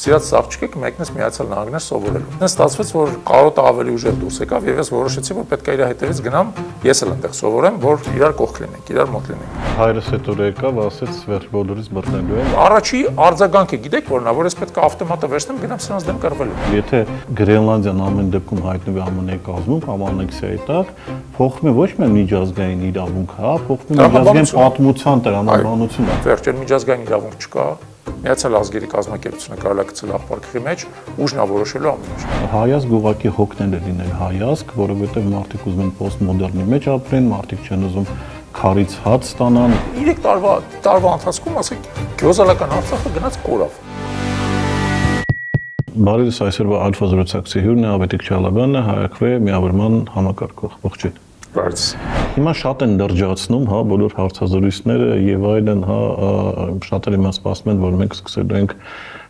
Սիրած աղջիկը կմեկնես Միացյալ Նահանգներ սովորելու։ Դες ստացվեց, որ կարոտը ավելի ուժեղ դուրս եկավ եւ ես որոշեցի, որ պետք է իր հետևից գնամ, ես էլ այնտեղ սովորեմ, որ իրար կողք լինենք, իրար մոտ լինենք։ Հայրս հետո եկավ, ասեց վերջ բոլորից բռնելու եմ։ Առաջի արձագանքը գիտեք որն է, որ ես պետք է ավտոմատը վերցնեմ, գնամ սրանց դեմ կռվելու։ Եթե Գրենլանդիան ամեն դեպքում հայտնվի ԱՄՆ-ի կազմում կամ անեքսիայի տակ, փոխվում է ոչ միայն միջազգային իրավունք, հա, փոխվում է միջազգային պատմության տրամաբանությունը։ Վերջերս միջազգային իրավունք չկա։ Միացյալ ազգերի կազմակերպությունը կարելի է գցել աղբարկի մեջ, ուժն է որոշելու ամեն ինչ։ Հայազգ ուղղակի հոգնել է լինել հայազգ, որովհետև մարդիկ ուզում են պոստմոդեռնի մեջ ապրեն, մարդիկ չեն ուզում քարից հաց ստանան։ 3 տարվա ընթացքում, ասենք, գյուզալական Արցախը գնաց կորավ։ Բարևս, այսօրվա Ալֆա զրուցակցի հյուրն է Ավետիք Չալաբյանը, հայակվե միավորման համակարգող։ Ողջույն։ Բարդ։ Հիմա շատ են դրջացնում, հա, բոլոր հարցազրույցները եւ այլն, հա, շատերը մեզ սպասում են, որ մենք սկսելու ենք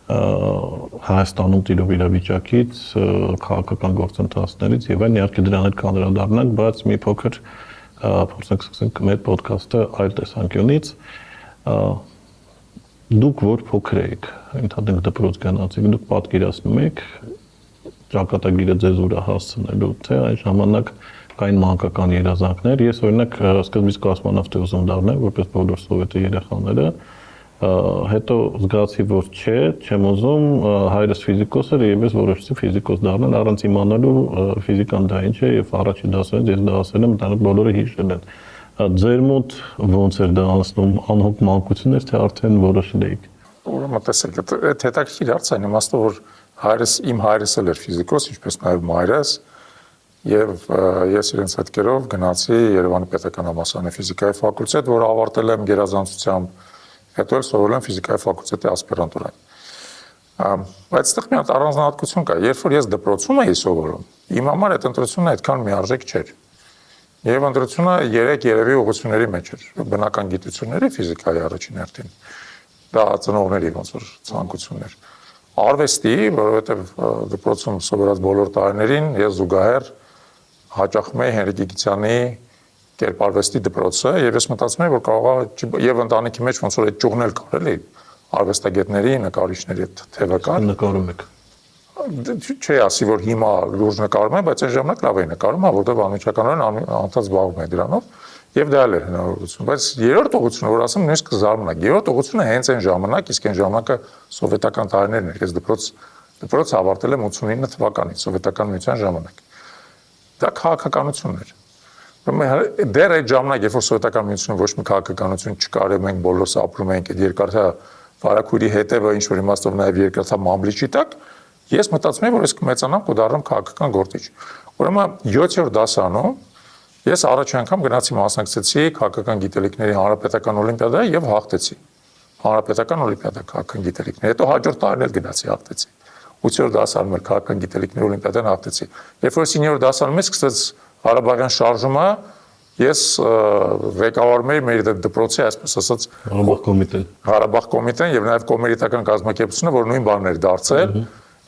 Հայաստանում տիրող իրավիճակից, քաղաքական գործընթացներից եւ այլն, իհարկե դրան հետ կանդրադառնանք, բայց մի փոքր փորձենք սկսենք մեր ոդքասթը այլ տեսանկյունից։ Դուք որ փոքր եք, ընդհանրենք դպրոց գնացիք, դուք պատկերացնում եք ճակատագիրը ձեզ ուրա հասցնելու, թե այն ժամանակ կային մանկական երազանքներ։ Ես օրինակ սկզբից կոսմոնավտ ուզում դառնալ, որպես բոլոր սովետի երեխաները, հետո զգացի, որ չեմ ուզում, հայրս ֆիզիկոս էր եւ ես որոշեցի ֆիզիկոս դառնալ առանց իմանալու ֆիզիկան դա ինչ է եւ առաջի դասերից ես դա ասել եմ, դա բոլորը հիշել են։ Ձեր մոտ ոնց էր դա անցնում, անհոգ մանկություն էր, թե արդեն որոշել էիք։ Ուրեմն տեսեք, այդ հետաքրքիր հարց է, իմաստով որ իմ հայրս էլ էր ֆիզիկոս, ինչպես նաև մայրս, եւ ես իրենց հետքերով գնացի Երևանի Պետական համալսարանի ֆիզիկայի ֆակուլտետ, որը ավարտել եմ գերազանցությամբ, հետո էլ սովորել եմ ֆիզիկայի ֆակուլտետի ասպիրանտուրան։ Բայց այդտեղ մի հատ առանձնահատկություն կա, երբ որ ես դպրոցում էի սովորում, իմ համար այդ ընտրությունը այդքան միարժեք չէր։ Եվ ընտրությունը 3 երևի ուղղությունների մեջ էր, բնական գիտությունների, ֆիզիկայի առաջին հերթին, դա ծնողների ոնց որ ցանկություններ, արվեստի, որովհետև դպրոցում սովորած բոլոր տարիներին ես զուգահեռ հաճախում էի Հենրիկ Գիգիցյանի կերպարվեստի դպրոցը, եւ ես մտածում էի, որ կարող է եւ ընտանիքի մեջ ոնց որ այդ ճյուղն էլ կար, էլի, արվեստագետների, նկարիչների թևական նկարում եք։ Չի ասի, որ հիմա լուրջ նկարում եմ, բայց այն ժամանակ լավ էի նկարում, որովհետև անմիջականորեն անընդհատ զբաղվում էի դրանով, եւ դա էլ էր հնարավորություն։ Բայց երրորդ ուղղությունը, որ ասեմ, նույնիսկ կզարմանաք, երրորդ ուղղությունը հենց այն ժամանակ, իսկ այն ժամանակը սովետական տարիներն էր, ես դպրոց ավարտել եմ 89 թվականին, սովետական միության ժամանակ։ Դա քաղաքականությունն էր։ Դեռ այդ ժամանակ, երբ որ սովետական միությունում ոչ մի քաղաքականություն չկար, մենք բոլորս ապրում էինք այդ երկարաթա վարակույրի հետևը, ինչ որ իմաստով նաև երկարաթա մամլիչի տակ, ես մտածում եմ, որ ես կմեծանամ, կդառնամ քաղաքական գործիչ։ Ուրեմն 7-րդ դասարանում ես առաջին անգամ գնացի մասնակցեցի քաղաքական գիտելիքների հանրապետական օլիմպիադայի եւ հաղթեցի։ Հանրապետական օլիմպիադա քաղաքական գիտելիքներ։ Հետո հաջորդ տարին էլ գնացի հաղթեցի։ 8-րդ դասարանում էլ քաղաքական գիտելիքների օլիմպիադան հաղթեցի։ Երբ որ 9-րդ դասարանում սկսեց Ղարաբաղյան շարժումը, ես ղեկավարում էի մեր դպրոցի, այսպես ասած, Ղարաբաղ կոմիտեն եւ նաեւ կոմերիտական կազմակերպությունը, որ նույն բանն էր դարձել։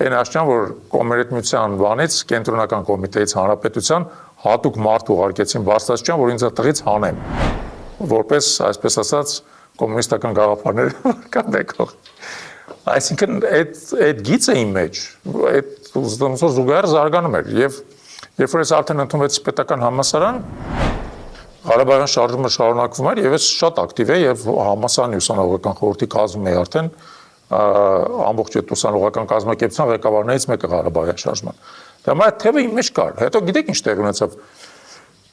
Այն աշճան, որ կոմերիտմիության բանից կենտրոնական կոմիտեից հանրապետության հատուկ մարդ ուղարկեցին Բարսասյան, որ ինձ այդտեղից հանեն, որպես, այսպես ասած, կոմունիստական գաղափարները կան եկող։ Այսինքն այդ գիծը իմ մեջ, այդ զուգահեռ զարգանում էր եւ երբ որ ես արդեն ընդունվեցի պետական համալսարան, Ղարաբաղյան շարժումը շարունակվում էր եւ ես շատ ակտիվ էի եւ համալսարանի ուսանողական խորհրդի կազմում էի արդեն ամբողջ այդ ուսանողական կազմակերպության ղեկավարներից մեկը Ղարաբաղյան շարժման։ Դա այդ թեւը իմ մեջ կար։ Հետո գիտեք ինչ տեղ ունեցավ։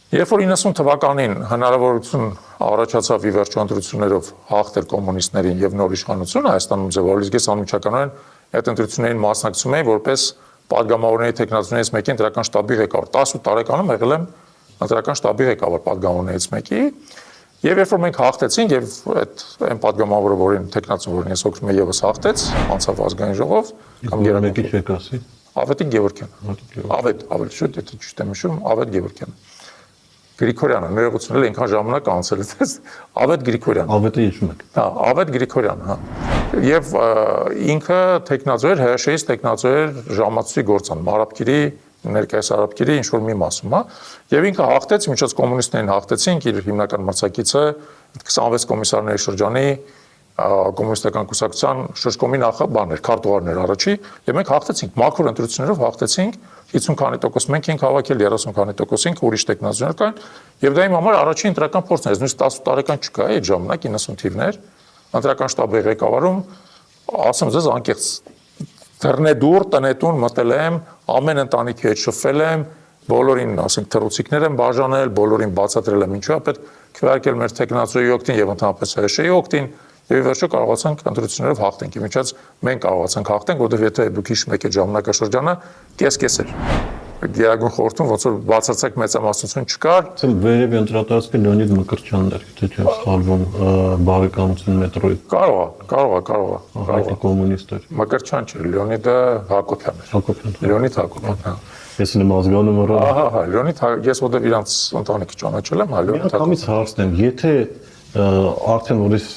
Երբ որ 90 թվականին հնարավորություն առաջացավ ի վերջո ընտրություններով հաղթել կոմունիստներին եւ նոր իշխանություն Հայաստանում ձևավորել, ես անմիջականորեն այդ ընտրություններին մասնակցում էի որպես պատգամավորների տեխնացուներից մեկի ընտրական շտաբի ղեկավար։ 18 տարեկանում եղել եմ ընտրական շտաբի ղեկավար պատգամավորներից մեկի։ Եվ երբ որ մենք հաղթեցինք եւ այն պատգամավորը, որին տեխնացուն, որին ես օգնում եմ, եւս հաղթեց, անցավ ազգային ժողով, կամ գերամեկի չեք ասի։ Ավետիք Գևորգյան։ Ավելի շուտ, եթե ճիշտ եմ հիշում, Ավետ Գևորգյան։ Գրիգորյանը, ներողություն, այնքան ժամանակ անցել է։ Ավետ Գրիգորյան։ Ավետը հիշում եք։ Հա, Ավետ Գրիգորյան, հա։ Եվ ինքը տեխնացու էր, ՀՇ-ից տեխնացու էր ժամացույցի գործան, Արաբկիրի, ներկայիս Արաբկիրի ինչ որ մի մասում, հա։ Եվ ինքը հաղթեց, միջոց կոմունիստներին հաղթեցին, իր հիմնական մրցակիցը 26 կոմիսարների շրջանի կոմունիստական կուսակցության շրջկոմի նախաբաներ, քարտուղարներ առաջի, եւ մենք հաղթեցինք, մաքուր ընտրություններով հաղթեցինք, 50 քանի տոկոս մենք ենք հավաքել, 30 քանի տոկոս ինք, ուրիշ տեխնազներ կան, եւ դա իմ համար առաջին ընտրական փորձն էր, նույնիսկ 10 տարեկան չկա այդ ժամանակ 90 թիվներ, ընտրական շտաբի ղեկավարում, ասեմ ձեզ անկեղծ դռնեդուր տնետուն մտել եմ, ամեն ընտանիքի հետ շփվել եմ, բոլորին, ասենք, թռուցիկներ եմ բաժանել, բոլորին բացատրել եմ ինչու է պետք քվեարկել մեր տեխնացուի օգտին եւ ընդհանրապես ՀՇ-ի օգտին, եւ վերջը կարողացանք ընտրություններով հաղթենք։ Իմիջած մենք կարողացանք հաղթենք, որովհետեւ եթե դուք հիշում եք այդ ժամանակաշրջանը, կես-կես էր։ Գերագույն խորհրդում ոնց որ բացարձակ մեծամասնություն չկար։ Ցել վերևի ընտրատարածքը Լեոնիդ Մկրտչյանն էր, եթե չեմ սխալվում, բարեկամություն մետրոյի։ Կարող է։ Կոմունիստ էր։ Մկրտչյան չէր, Լեոնիդը Հակոբյան էր։ Հակոբյան։ Լեոնիդ Հակոբյան, հա։ Ես ունեմ ազգանում օրը։ Ահա, Լեոնիդ, ես ո՞ւտեղ իրանց ընտանիքը ճանաչել եմ, հա, Լեոնիդ Հակոբյան։ Կամից հարցնեմ, եթե արդեն որից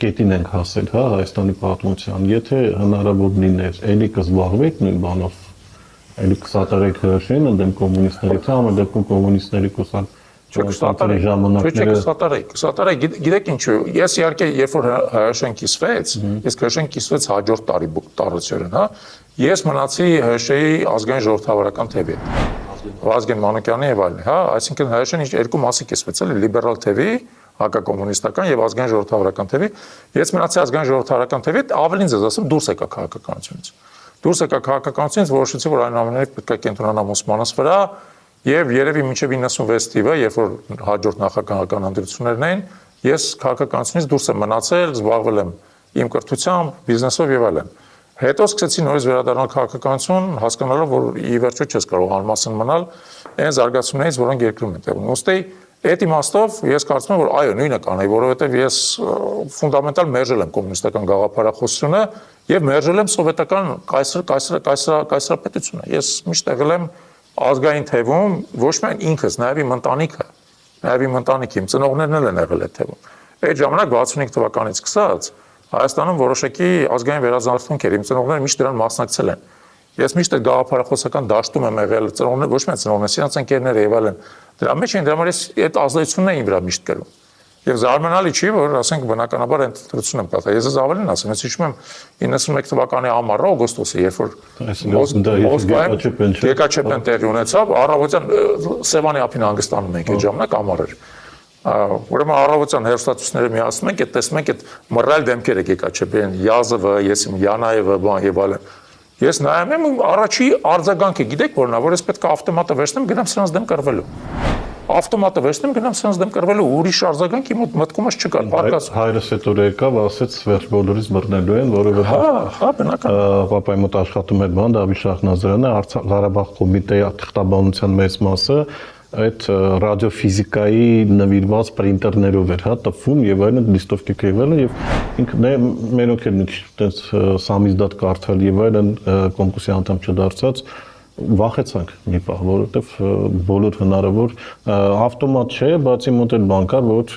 կետին ենք հասել, հա, Հայաստանի պատմության, եթե հնարավոր լիներ, էլի կզբաղվեք նույն բանով, էլի կսատարեք ՀՇ-ին ընդդեմ կոմունիստների, թե ամեն դեպքում կոմունիստների կուսակցության ժամանակները։ Կսատարեք, գիտեք ինչու, ես իհարկե երբ որ ՀՇ-ն կիսվեց, իսկ ՀՇ-ն կիսվեց հաջորդ տարիցյուրին, հա, ես մնացի ՀՇ-ի ազգային ժողովրդավարական թևի հետ, Վազգեն Մանուկյանի եւ այլն, հա, այսինքն ՀՇ-ն երկու մասի կիսվեց, էլի լիբերալ թևի, հակակոմունիստական եւ ազգային ժողովրդավարական թևի, ես մնացի ազգային ժողովրդավարական թևի, ավելին ձեզ ասեմ, դուրս եկա քաղաքականությունից։ Դուրս եկա քաղաքականությունից, որոշեցի, որ այնուամենայնիվ պետք է կենտրոնանամ ուսմանս վրա եւ երևի մինչեւ 96 թիվը, երբ որ հաջորդ նախագահական ընտրություններն էին, ես քաղաքականությունից դուրս եմ մնացել, զբաղվել եմ իմ կրթությամբ, բիզնեսով եւ այլն։ Հետո սկսեցի նորից վերադառնալ քաղաքականություն, հասկանալով, որ ի վերջո չես կարող անմասն մնալ այն զարգացումներից, որոնք երկրում են տեղում։ Ոստի այդ իմաստով ես կարծում եմ, որ այո, նույնը կանեի, որովհետև ես ֆունդամենտալ մերժել եմ կոմունիստական գաղափարախոսությունը եւ մերժել եմ սովետական կայսրապետությունը։ Ես միշտ եղել եմ ազգային թևում, ոչ միայն ինքս, նաեւ իմ ընտանիքը, նաեւ իմ ընտանիքի, իմ ծնողներն էլ են եղել այդ թևում։ Այդ ժամանակ 65 թվականից սկսած Հայաստանում որոշակի ազգային վերածնորդություն էր, իմ ծնողները միշտ դրան մասնակցել են։ Ես միշտ գաղափարախոսական դաշտում եմ եղել, ծնողներ, ոչ միայն ծնողներ, սրանց ընկերները եւ այլն։ Դրա մեջ են, դրա համար այդ ազդեցությունն էին վրա միշտ կրում։ Եվ զարմանալի չի, որ ասենք բնականաբար ընտրություն եմ կատարել։ Ես ավելին ասեմ, ես հիշում եմ 91 թվականի ամառը օգոստոսը, երբ որ Գեկաչեփեն տեղի ունեցավ, առավոտյան Սևանի ափին հանգստանում ենք այդ ժամանակ ամառ էր։ Ուրեմն առավոտյան հերոստատուսները միացնում ենք, այդ տեսնում ենք այդ մռայլ դեմքերը Գեկաչեփեն, Յազովը, ես իմ Յանաևը, բան եւ այլն։ Ես նայում եմ առաջի արձագանքը, գիտեք որն է, որ ես պետք է ավտոմատը վերցնեմ, գնամ սրանց դեմ կռվելու։ Ավտոմատը վերցնեմ, գնամ սրանց դեմ կռվելու, ուրիշ արձագանք իմ մտքումս չկար, բարկաց։ Հայրս հետո եկավ, ասեց վերջ բոլորից բռնելու են, որովհետեւ հա, բնական։ Պապայի մոտ աշխատում էր բան Դավիթ Շահնազարյանը, Ղարաբաղ կոմիտեի թղթաբանության մեծ մասը այդ ռադիոֆիզիկայի նվիրված պրինտերներով էր, հա, տպվում եւ այլն լիստովկի գրվել եւ ինքն է մենոք էր այդպես սամիզդատ կարդալ եւ այլն կոմկուսի անդամ չդարձած վախեցանք մի պահ, որովհետեւ բոլոր հնարավոր ավտոմատ չէ, բացի մոտ էլ բան կար, որ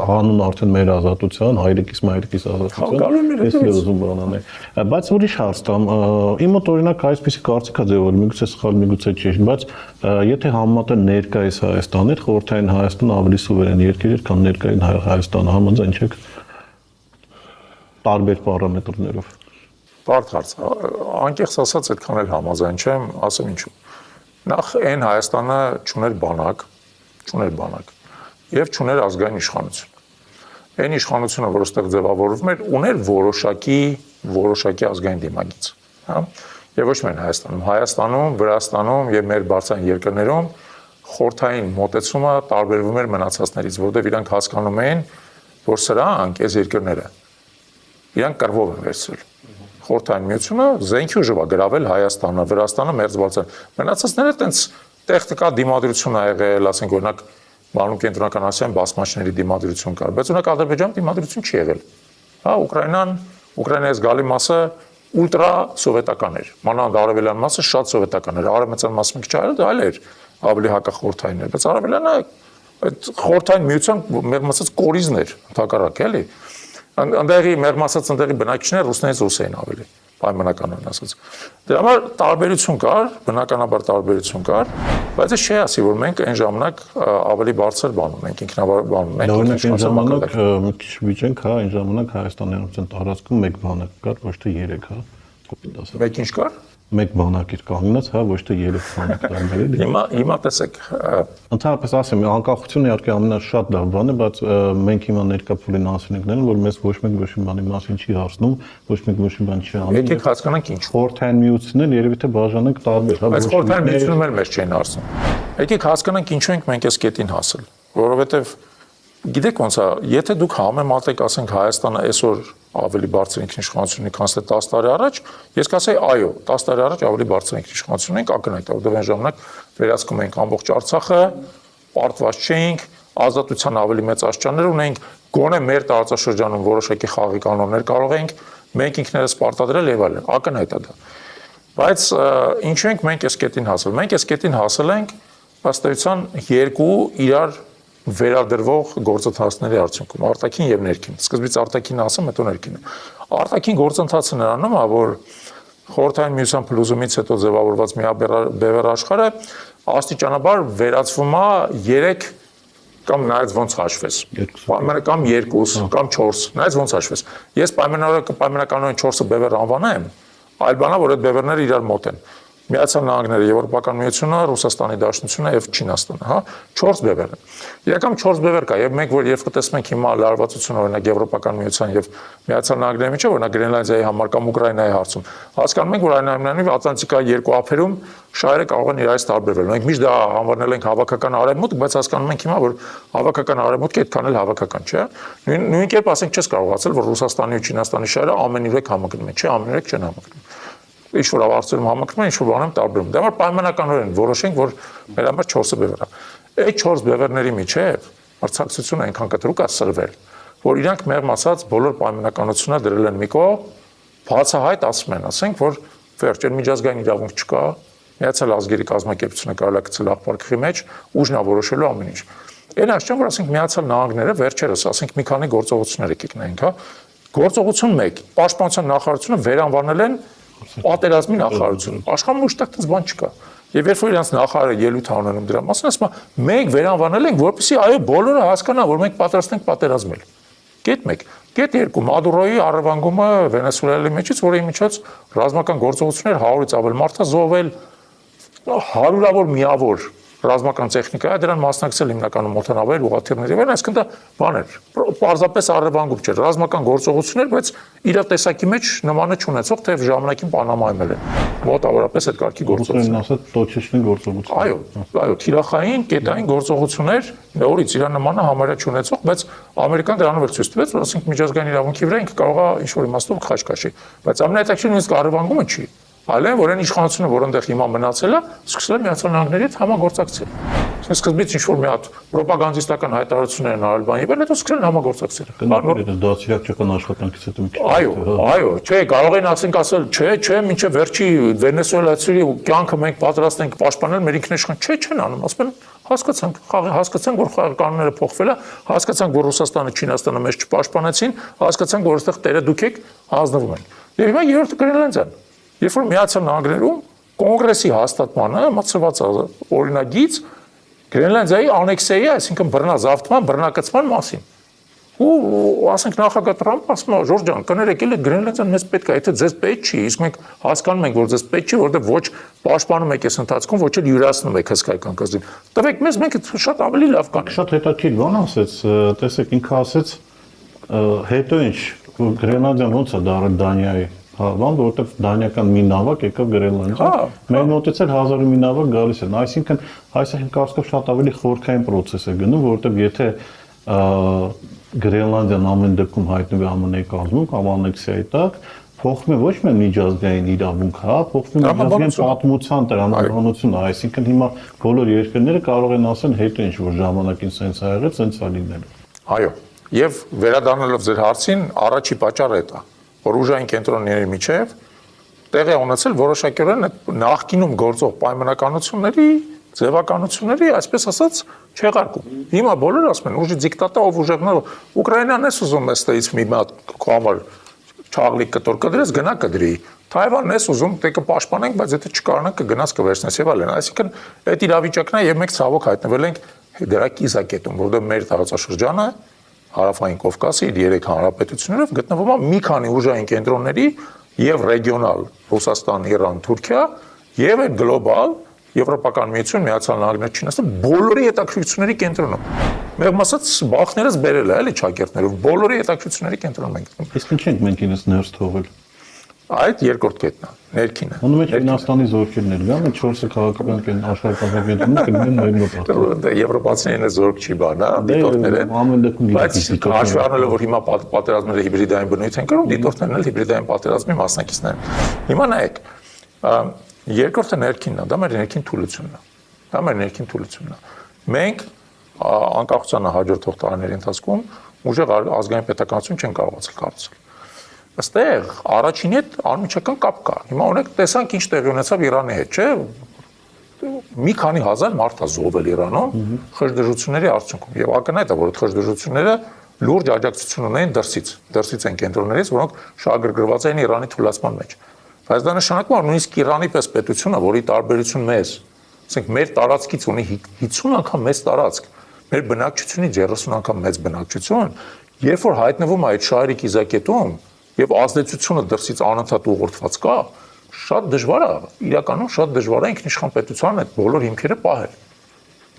հանուն արդեն մեր ազատության, հայրիկիս ազատության, ես լեզուն բանան է։ Բայց ուրիշ հարց տամ, իմ մոտ օրինակ այսպեսի կարծիք է ձևավորվում, միգուցե սխալ, միգուցե ճիշտ, բայց եթե համեմատել ներկայիս Հայաստան հետ, խորհրդային Հայաստանը ավելի սուվերեն երկիր էր, քան ներկային Հայաստանը, համաձայն չեք տարբեր պարամետրներով։ Բարդ հարց, անկեղծ ասած այդքան էլ համաձայն չեմ, ասեմ ինչու։ Նախ այն Հայաստանը չուներ բանակ եւ չուներ ազգային իշխանություն։ Այն իշխանությունը, որ այստեղ ձևավորվում էր, ուներ որոշակի ազգային դիմագիծ, հա։ Եվ ոչ միայն Հայաստանում, Վրաստանում եւ մեր բարձրային երկրներում խորհրդային մոտեցումը տարբերվում էր մնացածներից, որովհետեւ իրանք հասկանում էին, որ սրանք այս երկրները իրանք կռվով են վերցրել։ Խորհրդային միությունը զենքի ուժով է գրավել Հայաստանը, Վրաստանը մերձվածան։ Մնացածները տենց տեխնիկա դիմադրություն ա եղել, ասենք օրինակ Բանում կենտրոնական Ասիայում բազմաչների դիմադրություն կար, բայց օրինակ Ադրբեջանում դիմադրություն չի եղել։ Հա, Ուկրաինայից գալի մասը ուլտրա սովետական էր։ Մանավանդ արևելյան մասը շատ սովետական էր։ Արևմտյան մասը մի քիչ այլ էր, ավելի հակախորհրդային էր, բայց արևելյանը այդ խորհրդային միության մեղմացած կորիզն էր, ընդհակառակ էլի։ Ընդեղի մեղմացած ընդեղի բնակիչները ռուսներից ռուս էին ավելի։ պայմանականորեն ասած։ Դրա համար տարբերություն կար, բնականաբար տարբերություն կար, բայց ես չի ասի, որ մենք այն ժամանակ ավելի բարձր բան ունենք, ինքնաբար բան ունենք։ Օրինակ այն ժամանակ մի քիչ վիճենք, հա, այն ժամանակ Հայաստանի Հանրապետության տարածքում մեկ բանակ կար, ոչ թե 3, հա, կոպիտ ասած։ Մեկ ինչ կար։ Մեկ բանակ էր կանգնած, հա, ոչ թե 3 բանակ կանգնել էլի։ Հիմա տեսեք, Ընդհանրապես ասեմ, անկախությունը իհարկե ամենաշատ լավ բան է, բայց մենք հիմա ներկա փուլին ասել ենք նրան, որ մեզ ոչ մեկ ոչ մի բանի մասին չի հարցնում, ոչ մեկ ոչ մի բան չի անում։ եկեք հասկանանք ինչ։ Խորհրդային միությունն էլ երևի թե բաժանենք տարբեր, հա։ Բայց խորհրդային միությունում էլ մեզ չեն հարցնում։ Եկեք հասկանանք ինչու ենք մենք այս կետին հասել, որովհետև գիտեք ոնց է, եթե դուք համեմատեք, ասենք Հայաստանը այսօր ավելի բարձր ինքնիշխանություն ունի, քան թե 10 տարի առաջ, ես կասեի, այո, 10 տարի առաջ ավելի բարձր ինքնիշխանություն ունենք, ակնհայտ է, որովհետև այն ժամանակ վերահսկում էինք ամբողջ Արցախը, պարտված չէինք, ազատության ավելի մեծ աստիճաններ ունենք, գոնե մեր տարածաշրջանում որոշակի խաղի կանոններ կարող ենք մենք ինքներս պարտադրել եւ այլն, ակնհայտ է դա։ Բայց ինչու ենք մենք այս կետին հասել։ Մենք այս կետին հասել ենք ըստ էության երկու իրար վերադրվող գործընթացների արդյունքում արտաքին եւ ներքին։ Սկզբից արտաքինը ասեմ, հետո ներքինը։ Արտաքին գործընթացը նրանում է, որ խորհրդային միության փլուզումից հետո ձևավորված միաբևեռ աշխարհը աստիճանաբար վերածվում է 3 կամ նայած ոնց հաշվես։ Կամ 2 կամ 4, նայած ոնց հաշվես։ Ես պայմանականորեն 4-ը բևեռ անվանեմ, այլ բանա, որ այդ բևեռները իրար մոտ են։ Միացյալ Նահանգները, Եվրոպական միությունը, Ռուսաստանի Դաշնությունը եւ Չինաստանը, հա, 4 բևեռ են։ Իրական 4 բևեռ կա եւ մենք որ երբ կտեսնենք հիմա լարվածությունը օրինակ Եվրոպական միության եւ Միացյալ Նահանգների միջեւ, օրինակ Գրենլանդիայի համար կամ Ուկրաինայի հարցում, հասկանում ենք, որ այնուամենայնիվ Ատլանտիկայի երկու ափերում շահերը կարող են իրարից տարբերվել։ Մենք միշտ դա անվանել ենք հավաքական արևմուտք, բայց հասկանում ենք հիմա, որ հավաքական արևմուտքը այդքան էլ հավաքական չէ։ Նույն կերպ ասենք չես կարողացել, որ Ռուսաստանի ու Չինաստանի շահերը ամեն իրեք համընկնում են, չէ, ամեն իրեք չեն համընկնում։ Ինչ-որ ավարտում համակրում են, ինչ-որ բանում տարբերում։ Դա համար պայմանականորեն որոշենք, որ մեր համար 4-ը բևեռ է։ Այդ 4 բևեռների միջև մրցակցությունը այնքան կտրուկ է սրվել, որ իրանք մեղմ ասած բոլոր պայմանականությունները դրել են մի կողմ, բացահայտ ասում են, ասենք, որ վերջ այն միջազգային իրավունք չկա, Միացյալ Ազգերի կազմակերպությունը կարող է գցել աղբարկղի մեջ, ուժն է որոշելու ամեն ինչ։ Այն աշխարհում, որ ասենք Միացյալ Նահանգները վերջերս, ասենք մի քանի գործողություններ եկեք նայենք, հա։ Գործողություն 1, Պաշտպանության նախարարությունը վերանվանել են պատերազմի նախարարություն։ Աշխարհում ուշտակ տես բան չկա։ Եվ երբ որ իրանց նախարարը ելույթ անանում դրա մասին, ասում է, մենք վերանվանել ենք, որպեսզի այո բոլորը հասկանան, որ մենք պատրաստ ենք պատերազմել։ Կետ 1, կետ 2, Մադուրոյի առևանգումը Վենեսուելայի մեջից, որի միջոց ռազմական գործողություններ 100-ից ավել մարդ է զոհվել, հարյուրավոր միավոր ռազմական տեխնիկա է, դրան մասնակցել հիմնականում օթանավեր, ուղղաթիռներ եւ այլն, այսինքն դա բան էր, պարզապես առևանգում չէր, ռազմական գործողություններ, բայց իր տեսակի մեջ նմանը չունեցող, թեև ժամանակին Պանամայում էլ է մոտավորապես այդ կարգի գործողություններ։ Ասած տոչիչնի գործողություն։ Այո, թիրախային, կետային գործողություններ, նորից իր նմանը համարյա չունեցող, բայց Ամերիկան դրանով էլ ցույց տվեց, որ ասենք միջազգային իրավունքի վրա ինքը կարող է ինչ-որ իմաստով քաշ քաշի, բայց ամենահետաքրքիրը նույնիսկ առևանգումը չի։ Այլեն որ այն իշխանությունը, որ այնտեղ հիմա մնացել է, սկսել է Միացյալ Նահանգների հետ համագործակցել։ Սկզբից ինչ-որ մի հատ ռոպագանդիստական հայտարարություններ են արել բան եւ հետո սկսել են համագործակցել։ Դասիրակչական աշխատանքից հետո մի քիչ։ Այո, չէ, կարող են ասել, չէ, մինչև վերջի վենեսուելացիների կյանքը մենք պատրաստ ենք պաշտպանել մեր ինքնիշխան, չեն անում, ասում են հասկացանք, որ կանոնները փոխվել է, հասկացանք, որ Ռուսաստանը, Չինաստանը մեզ չպաշտպանեցին, հասկացանք, որ այստեղ տերը դուք եք հանձնվում են։ Եվ հիմա երրորդը Գրենլանդիան։ Երբ որ Միացյալ Նահանգներում կոնգրեսի հաստատմանը մտցված օրինագիծ Գրենլանդիայի անեքսիայի, այսինքն բռնազավթման, բռնակցման մասին։ Ու ասենք նախագահ Տրամպը ասում է, Ժորժ ջան, կներեք, էլ Գրենլանդիան մեզ պետք է, եթե ձեզ պետք չի, իսկ մենք հասկանում ենք, որ ձեզ պետք չի, որովհետև ոչ պաշտպանում եք այս ընթացքում, ոչ էլ յուրացնում եք հսկայական կազմին։ Տվեք մեզ, մենք շատ ավելի լավ կանենք։ Շատ հետաքրքիր բան ասեց, տեսեք, ինքը ասեց, հետո ինչ Գրենլանդիան ոնց է դառել Դանիայի բան, որովհետև դանիական մի նավակ եկավ Գրենլանդիա։ Մեր մոտից էլ 1000 մի նավակ գալիս են։ Այսինքն այսինքն կարծիքով շատ ավելի խորքային process է գնում, որովհետև եթե Գրենլանդիան ամեն դեպքում հայտնվի ԱՄՆ-ի կազմում կամ անեքսիայի տակ, փոխվում է ոչ միայն միջազգային իրավունք, հա, փոխվում է միջազգային պատմության տրամաբանությունը, այսինքն հիմա բոլոր երկրները կարող են ասեն հետո ինչ որ ժամանակին սենց ա եղել, սենց ա լինելու։ Այո, եւ վերադառնալով ձեր հարցին, առաջի պատճառը դա է, որ ուժային կենտրոնների միջև տեղի ունեցել որոշակիորեն նախկինում գործող պայմանականությունների ձևականությունների, այսպես ասած, չեղարկում։ Հիմա բոլորը ասում են, ուժի դիկտատա ով ուժեղնալու Ուկրաինան էս ուզում էստեից մի մատ համար չաղլիկ կտոր կդրես, գնա կդրի։ Թայվանն էս ուզում դե կպաշտպանենք, բայց եթե չկարողանանք կգնաց կվերցնես եւ այլն։ Այսինքն այդ իրավիճակն է եւ մենք ցավոք հայտնվել ենք դրա կիզակետում, որտեղ մեր տարածաշրջանը Հարավային Կովկասի իր 3 հանրապետություններով գտնվում է մի քանի ուժային կենտրոնների եւ ռեգիոնալ Ռուսաստան, Իրան, Թուրքիա եւ այդ գլոբալ Եվրոպական միություն, Միացյալ Նահանգներ, Չինաստան բոլորի հետաքրքրությունների կենտրոնում։ Մեղմ ասած բախներս բերել է էլի ճակերտներով բոլորի հետաքրքրությունների կենտրոնում ենք։ Իսկ ինչ ենք մենք ինձ ներս թողել։ Այդ երկրորդ կետն է, ներքինը։ Անում եք Չինաստանի զորքերներ գան, 4-ը քաղաքական կեն աշխարհական կենտրոնում կգնեն մեր մոտ։ Դա եվրոպացիներին զորք չի բան, հա, դիտորդները։ Ամեն դեպքում բայց հաշվի առնելով որ հիմա պատերազմները հիբրիդային բնույթ են կրում, դիտորդներն էլ հիբրիդային պատերազմի մասնակիցներ են։ Հիմա նայեք, երկրորդը ներքինն է, դա մեր ներքին թուլությունն է։ Դա մեր ներքին թուլությունն է։ Մենք անկախությանը հաջորդող տարիների ընթացքում ուժեղ ազգային պետականություն չեն կարողացել կառուցել։ Այստեղ առաջինի հետ անմիջական կապ կա։ Հիմա օրինակ տեսանք ինչ տեղի ունեցավ Իրանի հետ, չէ՞։ Մի քանի հազար մարդ է զոհվել Իրանում խժդժությունների արդյունքում։ Եվ ակնհայտ է, որ այդ խժդժությունները լուրջ աջակցություն ունեն դրսից են կենտրոններից, որոնք շահագրգռված են Իրանի թուլացման մեջ։ Բայց դա նշանակում է նույնիսկ Իրանի պես պետությունը, որի տարբերություն մեզ, ասենք մեր տարածքից ունի 50 անգամ մեծ տարածք, մեր բնակչությունից 30 անգամ մեծ բնակչություն, երբ որ հայտնվում է այդ շահերի կիզակետում եւ ազդեցությունը դրսից անընդհատ ուղղորդված կա, շատ դժվար է, իրականում շատ դժվար է ինքնիշխան պետությանն այդ բոլոր հիմքերը պահել։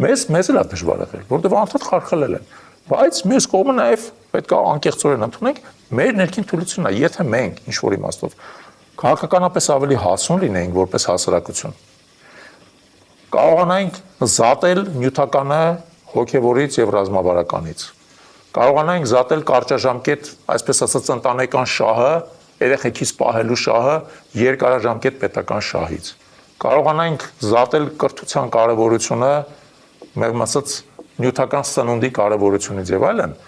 Մեզ էլ է դժվար եղել, որովհետեւ անընդհատ խարխլել են։ Բայց մյուս կողմը նաեւ պետք է անկեղծորեն ընդունենք մեր ներքին թուլությունն է, եթե մենք ինչ որ իմաստով քաղաքականապես ավելի հասուն լինենք որպես հասարակություն, կարողանանք զատել նյութականը հոգևորից եւ ռազմավարականից, կարողանանք զատել կարճաժամկետ, այսպես ասած, ընտանեկան շահը, երեխեքից պահելու շահը երկարաժամկետ պետական շահից, կարողանանք զատել կրթության կարևորությունը, մեղմ ասած, նյութական սնունդի կարևորությունից եւ այլն,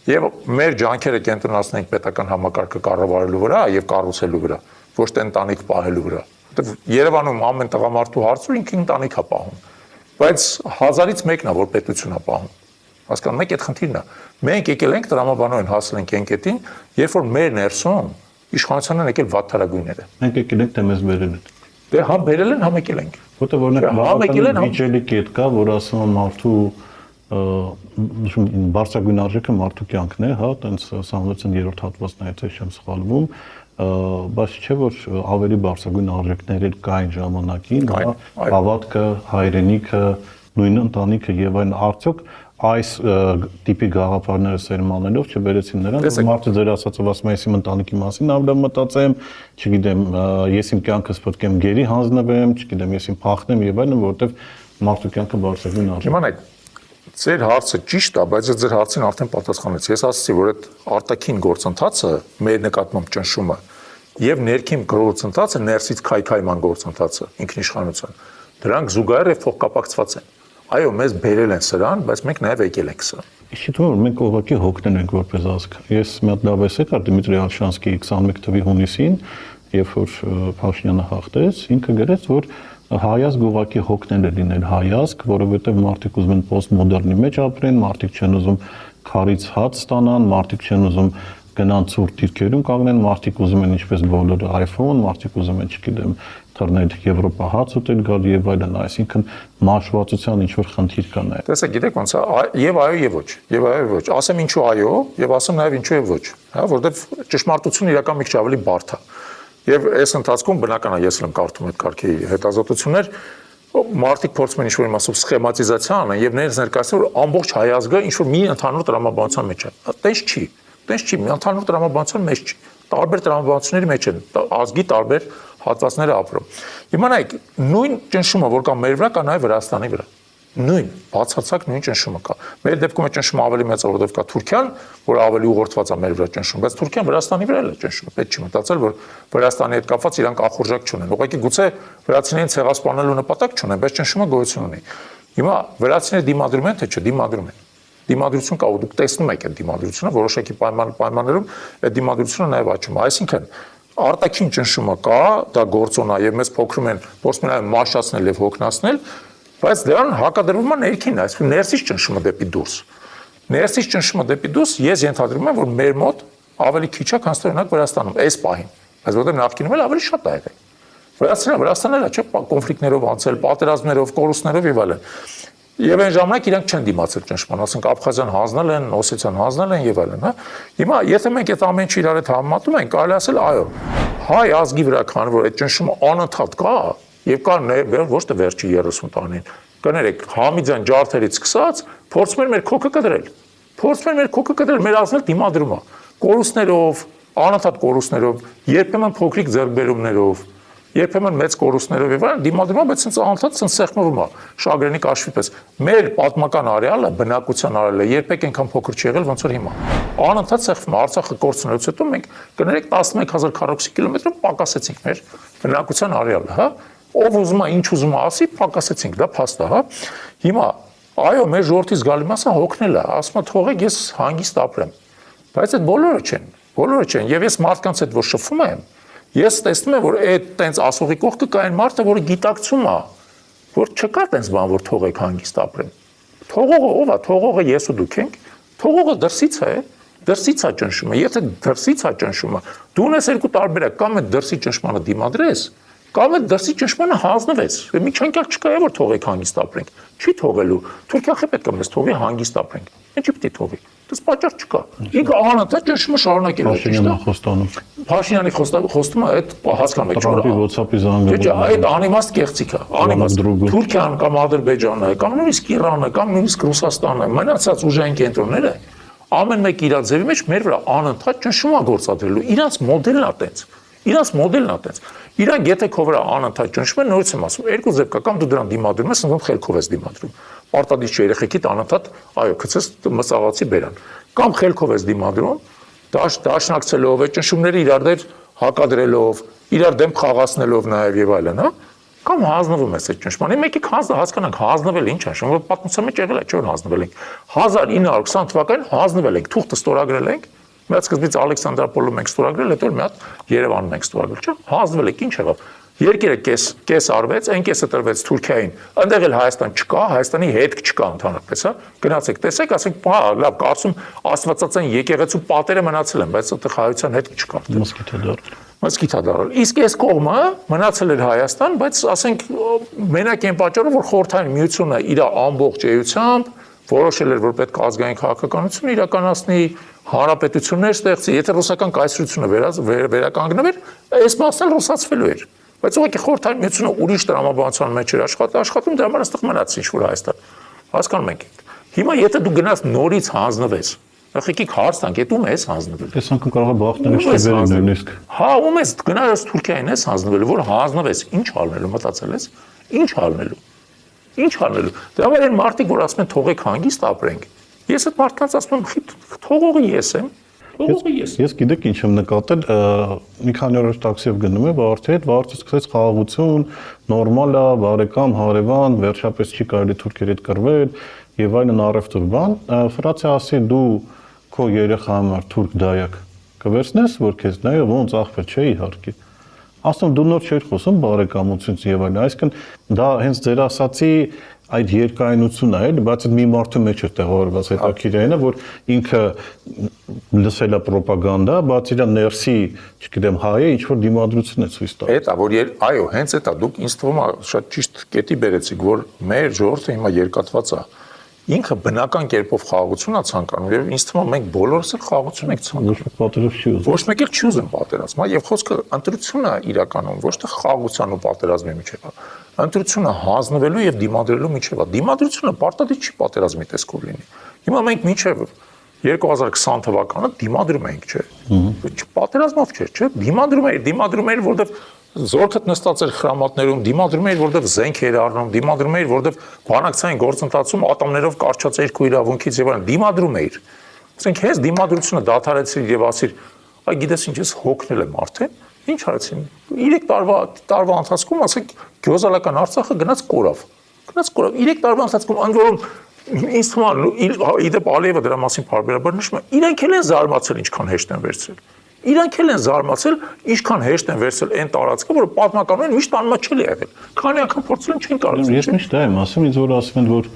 եւ մեր ջանքերը կենտրոնացնենք պետական համակարգը կառավարելու վրա եւ կառուցելու վրա, ոչ թե ընտանիք պահելու վրա։ Որտեւ Երևանում ամեն տղամարդու հարցը ինքն ընտանիք է պահում, բայց 1000-ից մեկն է որ պետություն է պահում։ Հասկանում եք, այդ խնդիրն է։ Մենք եկել ենք տրամաբանորեն հասել ենք այն կետին, երբ որ մեր ներսում իշխանության են եկել վատթարագույնները։ Մենք եկել ենք թե մեզ բերել են։ Դե համ բերել են, համ եկել ենք։ Որտեղ օրինակ վիճելի կետ կա, որ ասում են մարդու բարձրագույն արժեքը մարդու կյանքն է, հա, տենց սահմանության 3-րդ հատվածն է, եթե չեմ սխալվում, բայց չէ որ ավելի բարձրագույն արժեքներ էլ կային ժամանակին, հա, հավատքը, հայրենիքը, նույն ընտանիքը եւ այն արդյոք այս տիպի գաղափարները սերմանելով չբերեցին նրան, որ մարդը ձեր ասածով ասում է, ես իմ ընտանիքի մասին ավելի մտածեմ, չգիտեմ, ես իմ կյանքս պետք է գերի հանձնվեմ, չգիտեմ, ես իմ փախնեմ եւ այլն, որովհետեւ մարդու կյանքը բարձրագույն արժեք։ Հիմա նայեք, ձեր հարցը ճիշտ է, բայց ձեր հարցին արդեն պատասխանեցի։ Ես ասացի, որ այդ արտաքին գործընթացը, մեր նկատմամբ ճնշումը եւ ներքին գործընթացը, ներսից քայքայման գործընթացը, ինքնիշխանության, դրանք զուգահեռ եւ փոխկապակցված են։ Այո, մեզ բերել են սրան, բայց մենք նաև եկել ենք սրան։ Իսկ թվում է մենք ուղղակի հոգնել ենք որպես ազգ։ Ես մի հատ լավ էսի կար Դմիտրի Ալշանսկիի 21 թվականի հունիսին, երբ որ Փաշինյանը հաղթեց, ինքը գրեց, որ հայազգ ուղղակի հոգնել է լինել հայազգ, որովհետև մարդիկ ուզում են պոստմոդեռնի մեջ ապրեն, մարդիկ չեն ուզում քարից հաց ստանան, մարդիկ չեն ուզում գնան ցուրտ դիրքերում կանգնեն, մարդիկ ուզում են ինչպես բոլորը iPhone, մարդիկ ուզում են, չգիտեմ, թռնել Եվրոպա հաց ուտել գալ եւ այլն, այսինքն մաշվածության ինչ որ խնդիր կա նաեւ։ Տեսեք, գիտեք ոնց է, եւ այո եւ ոչ, եւ այո եւ ոչ։ Ասեմ ինչու այո եւ ասեմ նաեւ ինչու եւ ոչ, հա, որովհետեւ ճշմարտությունը իրական մի քիչ ավելի բարդ է։ Եվ այս ընթացքում բնական է, ես եմ կարդում այդ կարգի հետազոտություններ, մարդիկ փորձում են ինչ-որ իմաստով սխեմատիզացիա անեն եւ ներկայացնել, որ ամբողջ հայազգը ինչ-որ մի ընդհանուր տրամաբանության մեջ է։ Տենց չի, մի ընդհանուր տրամաբանության մեջ չի։ Տարբեր տրամաբանությունների մեջ են ազգի տարբեր հատվածները ապրում։ Հիմա նայեք, նույն ճնշումը, որ կա մեր վրա, կա նաեւ Վրաստանի վրա։ Նույն բացարձակ նույն ճնշումը կա։ Մեր դեպքում է ճնշումը ավելի մեծ, որովհետև կա Թուրքիան, որը ավելի ուղղորդված է մեր վրա ճնշում, բայց Թուրքիան Վրաստանի վրա էլ է ճնշումը։ Պետք չի մտածել, որ Վրաստանի հետ կապված իրանք ախորժակ չունեն։ Ուղղակի գուցե վրացիներին ցեղասպանելու նպատակ չունեն, բայց ճնշումը գոյություն ունի։ Հիմա վրացիները դիմադրում են, թե չդիմադրում են։ Դիմադրություն կա, ու դուք տեսնում եք այդ դիմադրությունը, որոշակի պայմաններում այդ դիմադրությունը նաև աճում է։ Այսինքն արտաքին ճնշումը կա, դա գործոն է եւ մեզ փոքրում են, փորձում են մաշացնել եւ հոգնածնել, բայց դրան հակադրվում է ներքին, այսինքն ներսից ճնշումը դեպի դուրս։ Ներսից ճնշումը դեպի դուրս ես ենթադրում եմ, որ մեր մոտ ավելի քիչ է, քան օրինակ Վրաստանում, այս պահին։ Բայց որտեղ նախկինում էլ ավելի շատ ա եղել։ Վրաստանը չէ կոնֆլիկտներով անցել, պատերազմներով, կորուստներով եւ այլն։ Եվ այն ժամանակ իրանք չեն դիմացել ճնշման, ասենք Աբխազիան հանձնել են, Օսեթիան հանձնել են եւ այլն, հա։ Հիմա եթե մենք այդ ամեն ինչը իրար հետ համեմատում ենք, կարելի ասել, այո, հայ ազգի վրա քան որ այդ ճնշումը անընդհատ կա եւ կա ոչ թե վերջի 30 տարին, կներեք, Համիդյան ջարդերից սկսած փորձում են մեր քոքը կտրել։ Փորձում են մեր քոքը կտրել, մեր ազգը դիմադրում է, կորուստներով, անընդհատ կորուստներով, երբեմն փոքրիկ ձեռքբերումներով, երբեմն մեծ կորուստներով եւ այլն դիմադրում, բայց ցած անընդհատ ցած սեղմվում է շագրենի կաշվի պես։ Մեր պատմական արեալը, բնակության արեալը երբեք այնքան փոքր չի եղել, ոնց որ հիմա։ Անընդհատ սեղմվում է։ Արցախը կորցնելուց հետո մենք կներեք 11000 քառակուսի կիլոմետրով պակասեցինք մեր բնակության արեալը, հա։ Ով ուզում է, ինչ ուզում է ասի, պակասեցինք, դա փաստ է, հա։ Հիմա այո, մեր ժողովրդի զգալի մասը հոգնել է, ասում է թողեք ես հանգիստ ապրեմ։ Բայց այդ բոլորը չեն, եւ ես մարդկանց հետ որ շփվում եմ, ես տեսնում եմ, որ այդ տենց ասողի կողքը կա այն մարդը, որը գիտակցում է, որ չկա տենց բան, որ թողեք հանգիստ ապրեմ։ Թողողը ով է, թողողը ես ու դուք ենք, թողողը դրսից է, դրսից է ճնշումը, եթե դրսից է ճնշումը, դու ունես երկու տարբերակ, կամ այդ դրսի ճնշմանը դիմադրես, կամ այդ դրսի ճնշմանը հանձնվես։ Միջանկյալ չկա որ թողեք հանգիստ ապրենք։ Չի թողելու։ Թուրքիա պետք է մեզ թողի հանգիստ ապրենք։ Ինչի՞ պիտի թողի։ Դες պատճառ չկա։ Ինքը անընդհատ ճնշումը շարունակել է, ճիշտ է։ Փաշինյանի խոստումը այդ հասկանում եք, Տրամպի WhatsApp-ի զանգը։ Այդ անիմաստ կեղծիք է, անիմաստ։ Թուրքիան կամ Ադրբեջանը, կամ նույնիսկ Իրանը, կամ նույնիսկ Ռուսաստանը, մնացած ուժային կենտրոնները ամեն մեկ իր ձևի մեջ մեր վրա անընդհատ ճնշում է գործադրելու։ Իրանց մոդելն է տենց։ Իրանք եթե քո վրա անընդհատ ճնշում են, նորից եմ ասում, երկու ձև կա, կամ դու դրան դիմադրում ես, ըստ խելքով ես դիմադրում։ Պարտադիր չէ երեխեքիդ անընդհատ, այո, գցես մսաղացի բերան։ Կամ խելքով ես դիմադրում, դաշնակցելով, այդ ճնշումները իրար դեր հակադրելով, իրար դեմ խաղացնելով նաև եւ այլն, հա։ Կամ հանձնվում ես այդ ճնշմանը։ Մեկի հասկանանք, հանձնվել ինչ է, որ պատմության մեջ եղել է, չէ՞ որ հանձնվել ենք։ 1920 թվականին հանձնվել ենք, թուղթը ստորագրել ենք։ Մեծ սկզբից Ալեքսանդրապոլում ենք ստորագրել, հետո մի հատ Երևանում ենք ստորագրել, չէ՞։ Հանձնվել եք, ինչ եղավ։ Երկիրը կես արվեց, այն կեսը տրվեց Թուրքիային։ Այնտեղ էլ Հայաստան չկա, Հայաստանի հետք չկա ընդհանրապես, հա։ Գնացեք, տեսեք, ասենք, բա, լավ, կարծում աստվածածային եկեղեցու պատերը մնացել են, բայց այդտեղ հայության հետք չկա։ Մոսկիթա դարել։ Իսկ այս կողմը մնացել էր Հայաստան, բայց ասենք մենակ այն պատճառով, որ Խորհրդային Միությունը իր ամբողջ էությամբ որոշել էր, որ պետք է ազգային քաղաքականություն իրականացնի, հանրապետություններ ստեղծի, եթե ռուսական կայսրությունը վերականգնվեր, այս մասն էլ ռուսացվելու էր։ Բայց ուղղակի Խորհրդային Միությունը ուրիշ տրամաբանության մեջ էր աշխատում, դրա համար այստեղ մնաց ինչ-որ Հայաստան։ Հասկանում եք։ Հիմա եթե դու գնաս նորից հանձնվես, ախիկիկ հարց տանք, այդ ում ես հանձնվել։ Այս անգամ կարող է բախտանիշ չբերի նույնիսկ։ Հա, ում ես գնաս Թուրքիային ես հանձնվել, որ հանձնվես, ինչ անելու, մտածել ես։ Ինչ անելու։ Դրա համար են մարդիկ, որ ասում են թողեք հանգիստ ապրենք։ Ես այդ մարդկանց ասում եմ, թողողը ես եմ։ Ես գիտեք ինչ եմ նկատել, մի քանի օր տաքսիով գնում եմ վարորդի հետ, վարորդը սկսեց խաղաղություն, նորմալ է, բարեկամ, հարևան, վերջապես չի կարելի թուրքերի հետ կռվել եւ այլն առևտուր բան։ Ֆրանսիա ասի դու քո երեխա համար թուրք դայակ կվերցնես, որ քեզ նայ ոնց ախպեր չէ իհարկե։ Ասում դու նոր չէր խոսում բարեկամությունից եւ այլն, այսինքն դա հենց ձեր ասացի այդ երկայնությունն է, էլի, բայց այդ մի մարդու մեջ է տեղավորված հետաքրքիրը, որ ինքը լսել է ռոպագանդա, բայց իր ներսի, չգիտեմ, հայը ինչ որ դիմադրություն է ցույց տալիս։ Էդ է, որ այո, հենց էդ է, դուք ինձ թվում է շատ ճիշտ կետի բերեցիք, որ մեր ժողովուրդը հիմա երկատված է։ Ինքը բնական կերպով խաղաղություն է ցանկանում եւ ինձ թվում է մենք բոլորս էլ խաղաղություն ենք ցանկանում։ Ոչ մեկ էլ չի ուզում պատերազմ, եւ խոսքը ընտրությունն է իրականում, ոչ թե խաղաղության ու պատերազմի միջեւ է։ Ընտրությունը հանձնվելու եւ դիմադրելու միջեւ է։ Դիմադրությունը պարտադիր չի պատերազմի տեսքով լինի։ Հիմա մենք միջեւ 2020 թվականը դիմադրում ենք, չէ՞։ Պատերազմով չէ։ Դիմադրում էր, որովհետեւ զորքդ նստած էր խրամատներում, դիմադրում էր, որովհետև զենք էր առնում, դիմադրում էր, որովհետև բանակցային գործընթացում ատոմներով կարճած էր քո իրավունքից եւ այլն, դիմադրում էր։ Ասենք հենց դիմադրությունը դադարեցրիր եւ ասիր, այ գիտես ինչ, ես հոգնել եմ արդեն, ինչ արեցին։ 3 տարվա ընթացքում, ասենք, գյուզալական Արցախը գնաց կորավ։ 3 տարվա ընթացքում ընդ որում ինձ թվում է իդեպ Ալիևը դրա մասին բարբերաբար նշում է, իրենք էլ են զարմացել ինչքան հեշտ են վերցրել։ Իրանք էլ են զարմացել, ինչքան հեշտ են վերցրել այն տարածքը, որը պատմականորեն միշտ անմաչելի է եղել։ Քանի անգամ փորձել են չեն կարողացել։ Ես միշտ դա եմ ասում, ինձ որ ասում են, որ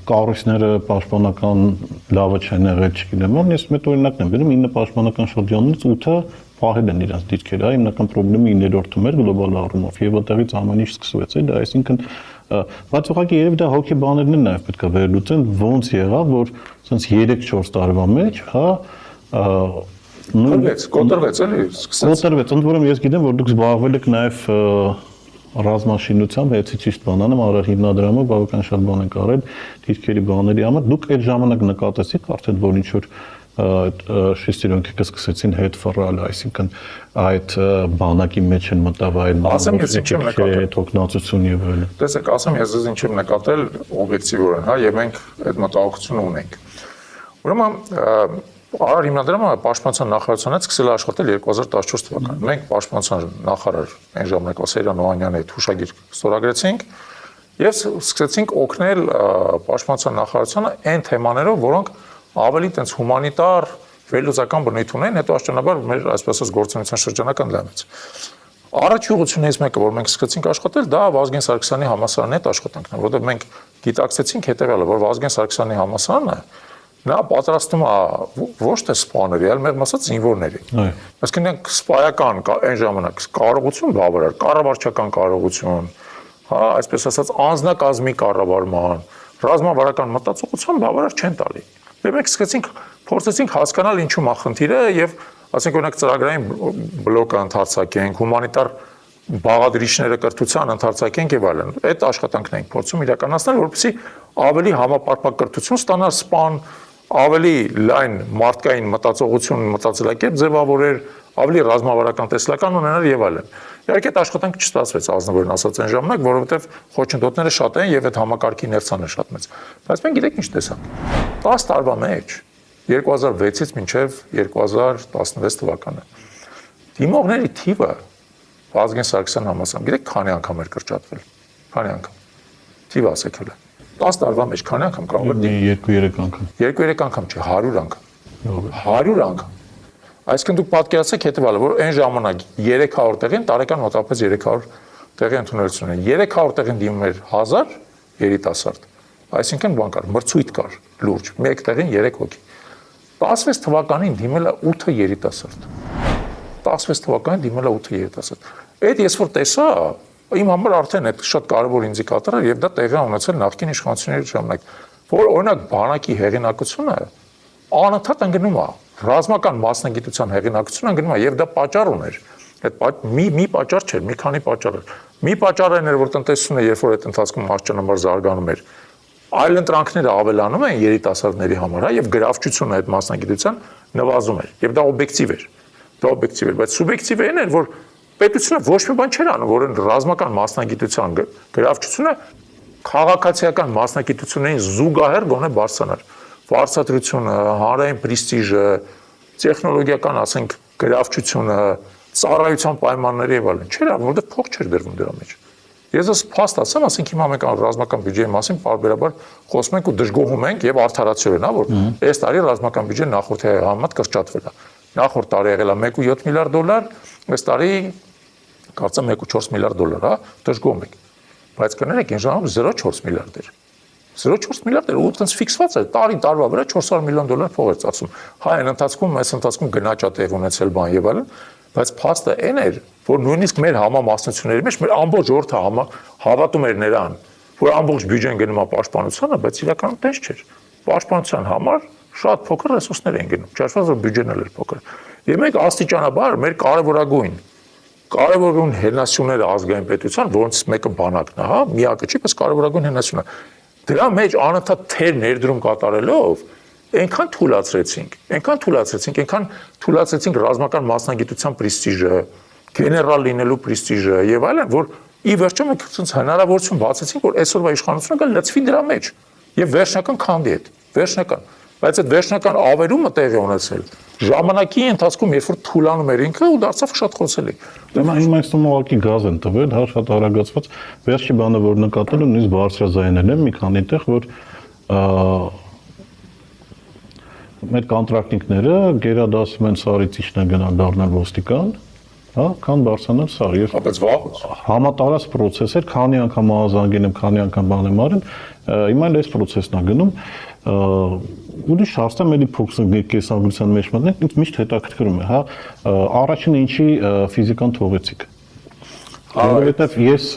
կառույցները պաշտպանական լավը չեն եղել, չգիտեմ, ես մեծ օրինակն եմ բերում 9 պաշտպանական շրջաններից 8-ը պահել են իրենց դիրքերը, հիմնական խնդրումը 9-րդում էր գլոբալ առումով եւ այդտեղից ամեն ինչ սկսվեց, դա այսինքն բայց ուղղակի երբ դա հոգեբաներն են նաեւ պետք է վերլուծեն, ոնց եղավ, որ ասենց 3-4 տարվա մեջ, հա, կոտրվեց էլի, սկսեց։ Կոտրվեց, ընդ որում ես գիտեմ, որ դուք զբաղվել եք նաեւ ռազմաշինությամբ, եթե ճիշտ բանանեմ, Արար հիմնադրամը բավական շատ բան են կարել դիրքերի բաների համար։ Դուք այդ ժամանակ նկատեցիք արդեն, որ ինչ որ այդ շեստերոնքը կսկսեցին հետ ֆռալ, այսինքն այդ բանակի մեջ են մտավ այլ թոքնածություն եւ այլն։ Տեսեք, ասեմ ես ինչ եմ նկատել օբյեկտիվորեն, հա, եւ մենք այդ մտահոգությունը ունենք։ Ուրեմն Արար հիմնադրամը պաշտպանության նախարարությունից սկսել է աշխատել 2014 թվականին։ Մենք պաշտպանության նախարար այն ժամանակ Սերյան Օհանյանի հետ հուշագիր ստորագրեցինք եւ սկսեցինք օգնել պաշտպանության նախարարությանը այն թեմաներով, որոնք ավելի տենց հումանիտար, վերլուծական բնույթ ունեն, հետո աշճանաբար մեր այսպես ասած գործունեության շրջանակը ընդլայնվեց։ Առաջի ուղղությունից մեկը, որ մենք սկսեցինք աշխատել, դա Վազգեն Սարգսյանի համալսարանի հետ աշխատանքն է, որովհետեւ մենք գիտակցեցինք հետեւյալը, որ Վազգեն Սարգսյանի համալսարանը նա պատրաստում է ոչ թե սպաների, այլ մեր ասած զինվորների։ Այսինքն նրանք սպայական այն ժամանակ կարողություն բավարար, կառավարչական կարողություն, հա, այսպես ասած անձնակազմի կառավարման, ռազմավարական մտածողության բավարար չեն տալի։ Եվ մենք սկսեցինք փորձեցինք հասկանալ ինչու՞մ է խնդիրը եւ ասենք օրինակ ծրագրային բլոկը ընդարձակենք, հումանիտար բաղադրիչները կրթության ընդարձակենք եւ այլն։ Այդ աշխատանքն ենք փորձում իրականացնել, որպեսզի ավելի համապարփակ կրթություն ստանար սպան, ավելի լայն մարդկային մտածողություն, մտածելակերպ ձևավորեր, ավելի ռազմավարական տեսլական ունենար եւ այլն։ Իհարկե այդ աշխատանքը չստացվեց ազնվորեն ասած այն ժամանակ, որովհետեւ խոչընդոտները շատ են եւ այդ համակարգի ներծանը շատ մեծ։ Բայց մենք գիտեք ինչ տեսանք։ 10 տարվա մեջ 2006-ից մինչև 2016 թվականը դիմողների թիվը Վազգեն Սարգսյան համալսարան գիտեք քանի անգամ էր կրճատվել։ Քանի անգամ։ Թիվը ասեք հələ։ 10 տարվա մեջ քանի անգամ կարող է 2-3 անգամ։ 2-3 անգամ չէ, 100 անգամ։ 100 անգամ։ Այսինքն դուք պատկերացեք հետեւալը, որ այն ժամանակ 300 տեղին տարեկան մոտավորապես 300 տեղի ընդունելություն են։ 300 տեղին դիմում էր 1000 երիտասարդ։ Այսինքն բան կար, մրցույթ կար, լուրջ, մեկ տեղին 3 հոգի։ 16 թվականին դիմել է 8 երիտասարդ։ 16 թվականին դիմել է 8 երիտասարդ։ Այդ ես որ տեսա, իմ համար արդեն այդ շատ կարևոր ինդիկատոր է եւ դա տեղի ունեցել նախկին իշխանությունների ժամանակ, որ օրինակ բանակի հեղինակությունը անընդհատ ընկնում է, ռազմական մասնագիտության հեղինակությունը ընկնում է եւ դա պատճառ ուներ։ Այդ մի պատճառ չէր, մի քանի պատճառ էր։ Մի պատճառը էր, որ տնտեսությունը երբ որ այդ ընթացքում աշճանաբար զարգանում էր, այլ ընտրանքները ավելանում են երիտասարդների համար, հա, եւ գրավչությունը այդ մասնագիտության նվազում էր եւ դա օբյեկտիվ էր։ Դա օբյեկտիվ էր, բայց սուբյեկտիվ էր, որ պետությունը ոչ մի բան չէր անում, որ ռազմական մասնագիտության գրավչությունը քաղաքացիական մասնագիտություններին զուգահեռ գոնե բարձրանար։ Վարձատրությունը, հանրային պրեստիժը, տեխնոլոգիական, ասենք, գրավչությունը, ծառայության պայմանները եւ այլն։ Չէր անում, որովհետեւ փող չէր դրվում դրա մեջ։ Ես ես փաստ ասեմ, ասենք հիմա մենք ռազմական բյուջեի մասին բարբերաբար խոսում ենք ու դժգոհում ենք եւ արդարացիորեն, հա, որ այս տարի ռազմական բյուջեն նախորդի համեմատ կրճատվել է։ Նախորդ տարի եղել է 1.7 միլիարդ դոլար, այս տարի կարծեմ 1.4 միլիարդ դոլար, հա, դժգոհում ենք։ Բայց կներեք, այն ժամանակ 0.4 միլիարդ էր։ 0.4 միլիարդ էր, ու այդպես ֆիքսված է, տարվա վրա 400 միլիոն դոլար փող էր ծախսում։ Հա, այն ընթացքում գնաճ է տեղ ունեցել բան եւ այլն, բայց փաստը այն էր, որ նույնիսկ մեր համամասնությունների մեջ մեր ամբողջ ժողովուրդը հավատում էր նրան, որ ամբողջ բյուջեն գնում է պաշտպանությանը, բայց իրականում տես չէր։ Պաշտպանության համար շատ փոքր ռեսուրսներ են գնում, չհաշված որ բյուջեն էլ էր փոքր։ Եվ մենք աստիճանաբար մեր կարևորագույն հենասյուները ազգային պետության, որոնց մեկը բանակն է, հա, միակը չի, բայց կարևորագույն հենասյունը։ Դրա մեջ անընդհատ թեր ներդրում կատարելով այնքան թուլացրեցինք ռազմական մասնագիտության պրեստիժը, գեներալ լինելու պրեստիժը եւ այլն, որ ի վերջո մենք հնարավորություն բացեցինք, որ այսօրվա իշխանությունը կա լծվի դրա մեջ եւ վերջնական քանդի հետ, վերջնական։ Բայց այդ վերջնական ավերումը տեղի ունեցել ժամանակի ընթացքում, երբ որ թուլանում էր ինքը ու դարձավ շատ խոսելի։ Դե այս ուղղակի գազ են տվել, հա, շատ արագացված։ Վերջի բանը որ նկատել եմ, նույնիսկ բարձրաձայնել եմ մի քանի տեղ, որ մեր կոնտրակտինգները գերադասում են Սարից իջնա գնալ դառնալ ոստիկան, հա, քան բարձրանալ սա եւ բայց վաղուց համատարած process էր, քանի անգամ ազանգել եմ, քանի անգամ բան եմ արել, հիմա էլ այս process-ն է գնում, ուրիշ հարցը մելի փոքրիկ կեսագրության մեջ մտնենք, ինձ միշտ հետաքրքրում է, հա, առաջինը ինչի ֆիզիկան թողեցիք։ Որովհետեւ ես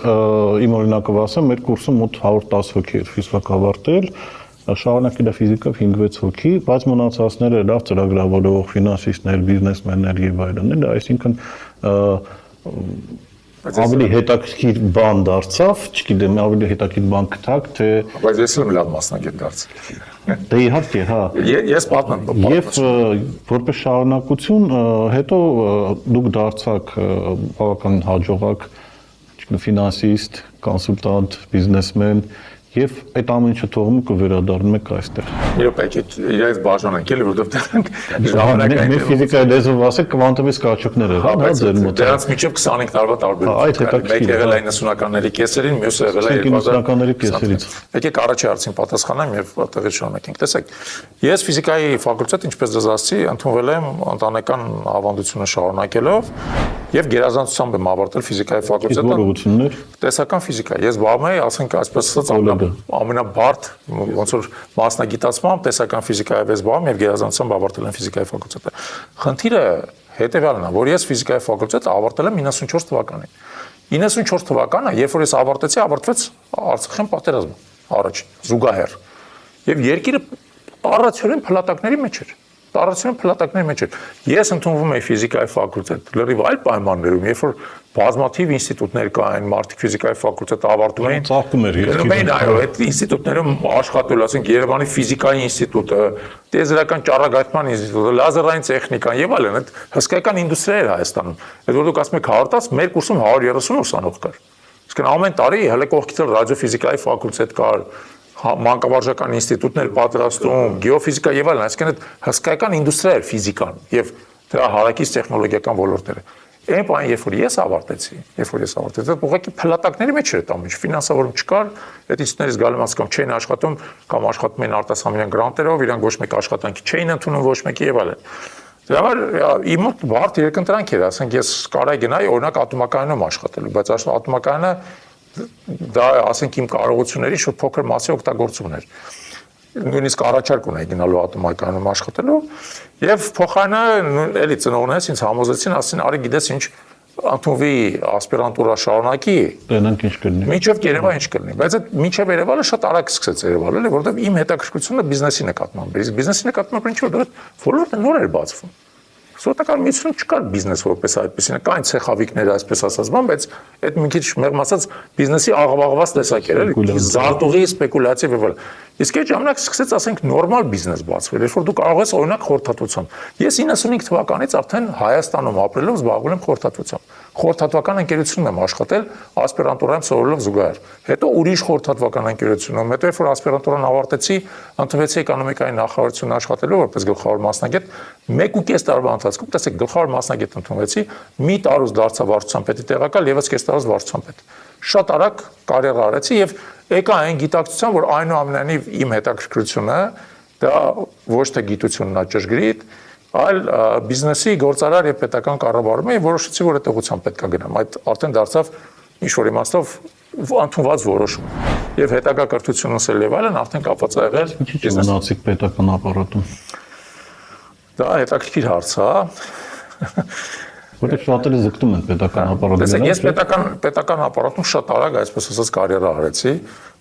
իմ օրինակով ասեմ, մեր կուրսում մոտ 110 հոգի էր ֆիզիկա ավարտել, շարունակել է ֆիզիկով 5-6 հոգի, բայց մնացածները լավ ծրագրավորող, ֆինանսիստներ, բիզնեսմեններ եւ այլն, այսինքն ավելի հետաքրքիր բան դարձավ, չգիտեմ, ավելի հետաքրքիր բան գտակ, թե բայց ես եմ լավ մասնագետ դարձել։ Դե իհարկե, հա։ Ես պատմեմ։ Եվ որպես շարունակություն, հետո դուք դարձաք բավական հաջողակ, չգիտեմ, ֆինանսիստ, կոնսուլտանտ, բիզնեսմեն, եւ այդ ամեն ինչը թողում եք ու վերադառնում եք այստեղ։ Իրոք իրենց բաժանենք էլի, որովհետեւ ժամանակային մեր ֆիզիկայի լեզվով ասեք կվանտովի սկաչոկներ են, հա, ձեր մոտ։ Դրանց միջև 25 տարվա տարբերություն։ Մեկ եղել է 90-ականների կեսերին, մյուսը եղել է 2000-ականների կեսերից։ Եկեք առաջի հարցին պատասխանեմ եւ այդտեղից շարունակենք։ Տեսեք, ես ֆիզիկայի ֆակուլտետ, ինչպես դες ասացի, ընդունվել եմ ընտանեկան ավանդությունը շարունակելով եւ գերազանցությամբ եմ ավարտել ֆիզիկայի ֆակուլտետը։ Ինչ ուղղություններ։ Տեսական ֆիզիկա։ Ես զբաղվում եմ, ասենք այսպես ասած, ամենաբարդ ոնց որ մասնագիտացմամբ տեսական ֆիզիկայով ես զբաղվում եւ գերազանցությամբ ավարտել եմ ֆիզիկայի ֆակուլտետը։ Խնդիրը հետեւյալն է, որ ես ֆիզիկայի ֆակուլտետը ավարտել եմ 94 թվականին։ 94 թվականը, երբ որ ես ավարտեցի, ավարտվեց Արցախյան պատերազմը, առաջ զուգահեռ։ Եվ երկիրը տարածորեն փլատակների մեջ էր։ Տարածորեն փլատակների մեջ էր։ Ես ընդունվում էի ֆիզիկայի ֆակուլտետ, լրիվ այլ պայմաններում, երբ որ բազմաթիվ ինստիտուտներ կային, մարդիկ ֆիզիկայի ֆակուլտետը ավարտում էին։ Ծաղկում էր երկիրը։ Այո, այդ ինստիտուտներում աշխատել, ասենք Երևանի ֆիզիկայի ինստիտուտը, տիեզերական ճառագայթման ինստիտուտը, լազերային տեխնիկան եւ այլն, այդ հսկայական ինդուստրիա էր Հայաստանում։ Այդ որ դուք ասում եք 110, մեր կուրսում 130 ուսանող կար։ Իսկ ամեն տարի հələ կողքից ռադիոֆիզիկայի ֆակուլտետ կար, մանկավարժական ինստիտուտներ պատրաստում, գեոֆիզիկա եւ այլն, այսինքն այդ հսկայական ինդուստրիա էր ֆիզիկան եւ դրա հարակից տեխնոլոգիական ոլորտները։ Այն բանը, երբ որ ես ավարտեցի, ուղղակի փլատակների մեջ էր դա, ֆինանսավորում չկար, այդ ինստիտուտներից գալու կամ չէին աշխատում, կամ աշխատում էին արտասահմանյան գրանտերով, իրանք ոչ մեկ աշխատանքի չէին ընդունում ոչ մեկի եւ այլն։ Դրա համար իմ մոտ բարդ երկընտրանք էր, ասենք ես կարայի գնայի օրինակ ատոմակայանում աշխատելու, բայց ատոմակայանը դա ասենք իմ կարողությունների շուտ փոքր մասի օգտագործումն էր։ Նույնիսկ առաջարկ ունեի գնալու ատոմակայանում աշխատելու եւ փոխարենը էլի ծնողներս ինձ համոզեցին, ասին արի գիտես ինչ ընդունվի ասպիրանտուրա շարունակի, տենանք ինչ կլինի։ Մինչև Երևան ինչ կլինի, բայց այդ մինչև Երևանը շատ արագ սկսեց Երևանը, էլի, որովհետեւ իմ հետաքրքրությունը բիզնեսի նկատմամբ էր։ Բիզնեսի նկատմամբ ինչ որ դա ոլորտը նոր էր բացվում։ Սովետական միություն չկար բիզնես որպես այդպեսին, կային ցեխավիկներ, այսպես ասած, բայց այդ մի քիչ մեղմ ասած բիզնեսի աղավաղված տեսակ էր, էլի, զարտուղի սպեկուլյացիա եւ այլն։ Իսկ այդ ժամանակ սկսեց, ասենք, նորմալ բիզնես բացվել, երբ որ դու կարող ես օրինակ խորհրդատվությամբ։ Ես 95 թվականից արդեն Հայաստանում ապրելով զբաղվել եմ խորհրդատվությամբ։ Խորհրդատվական ընկերությունում եմ աշխատել, ասպիրանտուրայում սովորելով զուգահեռ։ Հետո ուրիշ խորհրդատվական ընկերությունում, հետո երբ որ ասպիրանտուրան ավարտեցի, ընդունվեցի էկոնոմիկայի նախարարությունում աշխատելու որպես գլխավոր մասնագետ, 1.5 տարվա ընթացքում, տեսեք, գլխավոր մասնագետ ընդունվեցի, մի տարուց դարձա վարչության պետի տեղակալ, եւս կես տարուց վարչության պետ։ Շատ արագ կարիերա արեցի եւ եկա այն գիտակցության, որ այնուամենայնիվ իմ հետաքրքրությունը դա ոչ թե գիտությունն է ճշգրիտ, այլ բիզնեսի գործարար եւ պետական կառավարումը եւ որոշեցի, որ այդ ուղղությամբ պետք է գնամ։ Այդ արդեն դարձավ ինչ որ իմաստով ընդունված որոշում։ Եվ հետագա կրթությունս էլ եւ այլն արդեն կապված է եղել Ինչ մնացիք պետական ապարատում։ Դա հետաքրքիր հարց է։ Որտեղ շատերը զգտում են պետական ապարատում։ Տեսեք, ես պետական ապարատում շատ արագ, այսպես ասած, կարիերա արեցի։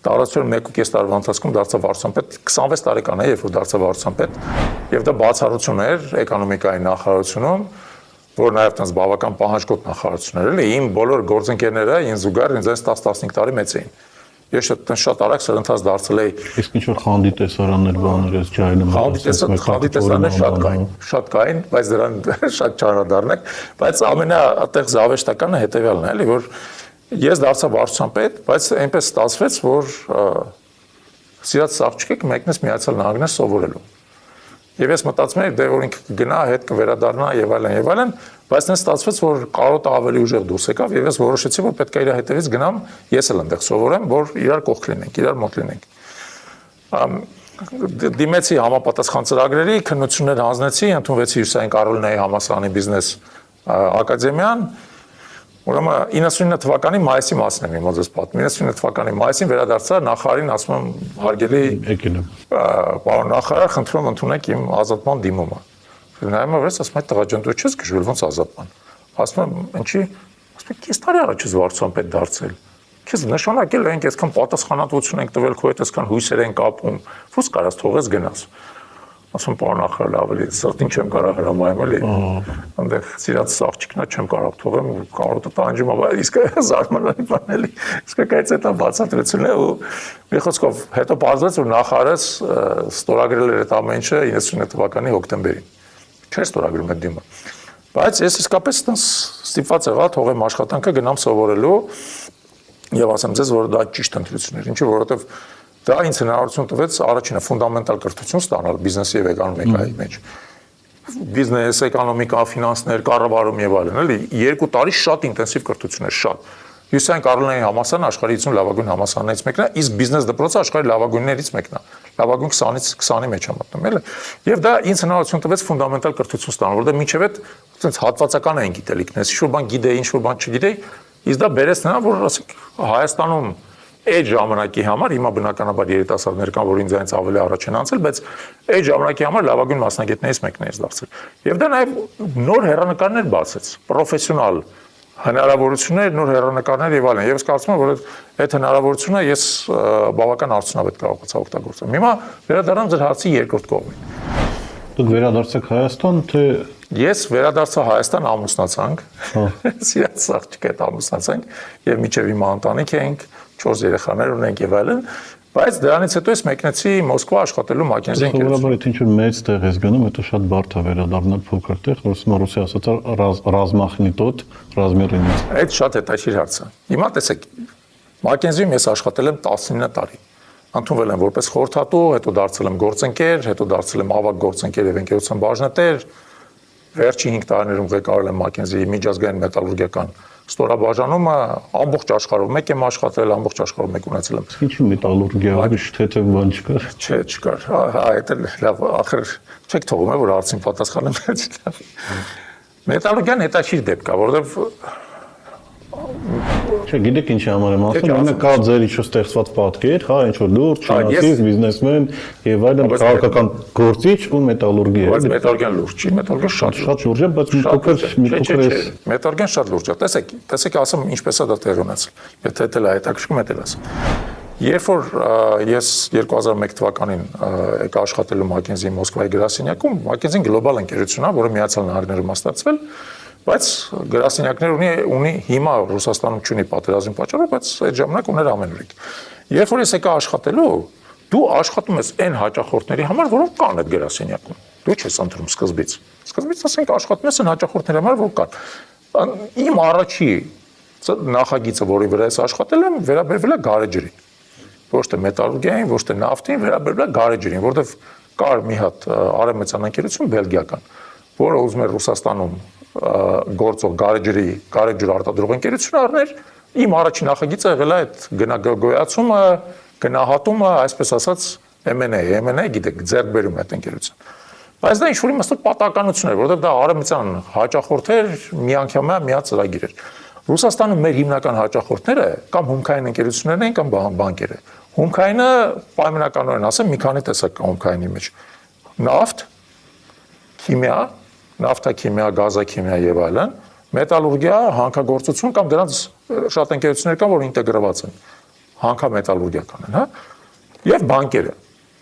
Տարածորեն 1.5 տարվա ընթացքում դարձա վարչության պետ, 26 տարեկան է, երբ որ դարձա վարչության պետ, եւ դա բացառություն էր էկոնոմիկայի նախարարությունում, որ նաեւ տես բավական պահանջկոտ նախարարություն էր, էլի, իմ բոլոր գործընկերները ինձ զուգահեռ ինձ 10-15 տարի մեծ էին։ Ես շատ արագ սրընթաց դարձել էի։ Իսկ ինչ որ խանդի տեսարաններ բաներ էս ջայնում։ Խանդի տեսարաններ շատ կային, բայց դրան շատ չանադառնեք, բայց ամենատեղ զավեշտականը հետեւյալն է, էլի, որ ես դարձա վարչության պետ, բայց այնպես ստացվեց, որ սիրած աղջիկ մեկնես Միացյալ Նահանգներ սովորելու։ Եվ ես մտածում եմ, դե որ ինքը գնա, հետ կվերադառնա եւ այլն, բայց նա ստացվեց, որ կարոտը ավելի ուժեղ դուրս եկավ եւ ես որոշեցի, որ պետք է իր հետևից գնամ, ես էլ այնտեղ սովորեմ, որ իրար կողք լինենք, իրար մոտ լինենք։ Դիմեցի համապատասխան ծրագրերի, քննություններ հանձնեցի, ընդունվեցի Հյուսիսային Կարոլինայի համալսարանի բիզնես ակադեմիան Ուրեմն 99 թվականի մայիսի մասն եմ իմոց ես պատմում 99 թվականի մայիսին վերադարձա նախարարին ասում եմ հարգելի պարոն նախարար խնդրում եմ ընդունեք իմ ազատման դիմումը նայում եմ վրես ասում եմ տղա ջան դու չես գժվել ոնց ազատման ասում եմ ինչի ասում եմ քեզ տարի առաջ ես վարչապետ դարձել քեզ նշանակել ենք այսքան պատասխանատվություն ենք տվել քո հետ այսքան հույսեր ենք ապում ո՞ւս կարաս թողես գնաս ասում պարոն նախարար ավելի սրտին չեմ կարող հրամայեմ էլի այնտեղ ծիրած աղջիկնա չեմ կարող թողեմ կարոտը տանջում ա իսկ զարմանալի բան էլի իսկ կայց էտա բացատրությունն է ու մի խոսքով հետո բարձրաց որ նախարարս ստորագրել էր այդ ամեն ինչը 99 թվականի հոկտեմբերին չէր ստորագրում այդ դիմը բայց ես իսկապես այդպես ստիպված եղա թողեմ աշխատանքը գնամ սովորելու եւ ասեմ ձեզ որ դա ճիշտ ընտրություն էր ինչի որովհետեւ դա ինձ հնարավորություն տվեց առաջինը ֆունդամենտալ կրթություն ստանալ բիզնեսի եւ էկոնոմիկայի մեջ բիզնես, էկոնոմիկա, ֆինանսներ, կառավարում եւ այլն, էլի 2 տարի շատ ինտենսիվ կրթություն էր, շատ Հյուսիսային Կարոլինայի համալսարանը աշխարհի 50 լավագույն համալսարաններից մեկն է, իսկ բիզնես դպրոցը աշխարհի լավագույններից մեկն է։ Լավագույն 20-ից 20-ի մեջ է մտնում, էլի։ Եվ դա ինձ հնարավորություն տվեց ֆունդամենտալ կրթություն ստանալ, որտեղ մինչև այդ ցենց հատվածական էին գիտելիքներս, ինչ-որ բան գիտեի, ինչ-որ բան չգիտեի, իսկ դա բերեց նրան, որ ասենք Հայաստանում այդ ժամանակի համար հիմա բնականաբար երիտասարդներ կան, որ ինձ այնց ավելի առաջ են անցել, բայց այդ ժամանակի համար լավագույն մասնագետներից մեկն է դարձել։ Եվ դա նաև նոր հեռանկարներ բացեց, պրոֆեսիոնալ հնարավորություններ, նոր հեռանկարներ եւ այլն։ Եվ ես կարծում եմ, որ այդ հնարավորությունը ես բավական արդյունավետ կարողացա օգտագործել։ Հիմա վերադառնամ ձեր հարցի երկրորդ կողմին։ Դուք վերադարձեք Հայաստան, թե Ես վերադարձա Հայաստան ամուսնացանք։ Սիրած աղջիկը հետ ամուսնացանք եւ միջև հիմա ընտանիք ենք, 4 երեխաներ ունենք եւ այլն, բայց դրանից հետո ես մեկնեցի Մոսկվա աշխատելու McKinsey ընկերությունում։ Սովորաբար ինչ-որ մեծ տեղ ես գնում, հետո շատ բարդ է վերադառնալ փոքր տեղ, որ ռուսի ասած ռազմախնիտոտ, ռազմերինից։ Այդ շատ հետաքրքիր հարց է։ Հիմա տեսեք, McKinsey-ում ես աշխատել եմ 19 տարի։ Ընդունվել եմ որպես խորհրդատու, հետո դարձել եմ գործընկեր, հետո դարձել եմ ավագ գործընկեր եւ ընկերության բաժնետեր։ Վերջի 5 տարիներում ղեկավարել եմ McKinsey-ի միջազգային մետալուրգիական ստորաբաժանումը, ամբողջ աշխարհում մեկ եմ աշխատել, ամբողջ աշխարհում մեկ ունեցել եմ։ Ինչու մետալուրգիա, ուրիշ թեթև բան չկար։ Չէ, չկար։ Այդ էլ լավ, ախր չեք թողում, որ հարցին պատասխանեմ։ Մետալուրգիան հետաքրքիր դեպք է, որովհետեւ Չէ, գիտեք ինչի համար եմ ասում, ինքը կա ձեր ինչ-որ ստեղծված պատկեր, հա, ինչ-որ լուրջ, ֆինանսիստ, բիզնեսմեն եւ այլն, քաղաքական գործիչ ու մետալուրգի է։ Բայց մետալուրգիան լուրջ չի, մետալուրգիան շատ լուրջ է, բայց մի փոքր է։ Մետալուրգիան շատ լուրջ է։ Տեսեք, ասեմ ինչպես է դա տեղի ունեցել։ Եթե դա հետաքրքրում է, դա ասեմ։ Երբ որ ես 2001 թվականին եկա աշխատելու McKinsey Մոսկվայի գրասենյակում, McKinsey գլոբալ ընկերություն է, որը Միացյալ Նահանգներում է ստացվել, բայց գրասենյակներ ունի հիմա Ռուսաստանում չունի պատերազմի պատճառով, բայց այդ ժամանակ ուներ ամենուրիկ։ Երբ որ ես եկա աշխատելու, դու աշխատում ես այն հաճախորդների համար, որոնք կան այդ գրասենյակում։ Դու չես ընտրում սկզբից։ Սկզբից ասենք աշխատում ես այն հաճախորդների համար, որ կան։ Իմ առաջի նախագիծը, որի վրա ես աշխատել եմ, վերաբերվել է գարեջրին։ Ոչ թե մետալուրգիային, ոչ թե նավթին, վերաբերվել է գարեջրին, որտեղ կար մի հատ արևմտյան ընկերություն բելգիական, որը ուզում էր Ռուսաստանում գործող գարեջուր արտադրող ընկերություն առներ, իմ առաջին նախագիծը եղել է այդ գնագոյացումը, գնահատումը, այսպես ասած M&A, գիտեք, ձեռք բերում այդ ընկերություն։ Բայց դա ինչ-որ իմաստով պատահականություն էր, որովհետև դա արևմտյան հաճախորդ էր, միանգամյա միած ծրագիր էր։ Ռուսաստանում մեր հիմնական հաճախորդները կամ հումքային ընկերություններն են կամ բանկերը։ Հումքայինը պայմանականորեն ասեմ մի քանի տեսակ կա հումքայինի մեջ։ Նավթ, քիմիա, նավթաքիմիա, գազաքիմիա եւ այլն, մետալուրգիա, հանքագործություն կամ դրանց շատ ընկերություններ կան, որ ինտեգրված են, հանքամետալուրգիական են, հա, եւ բանկերը։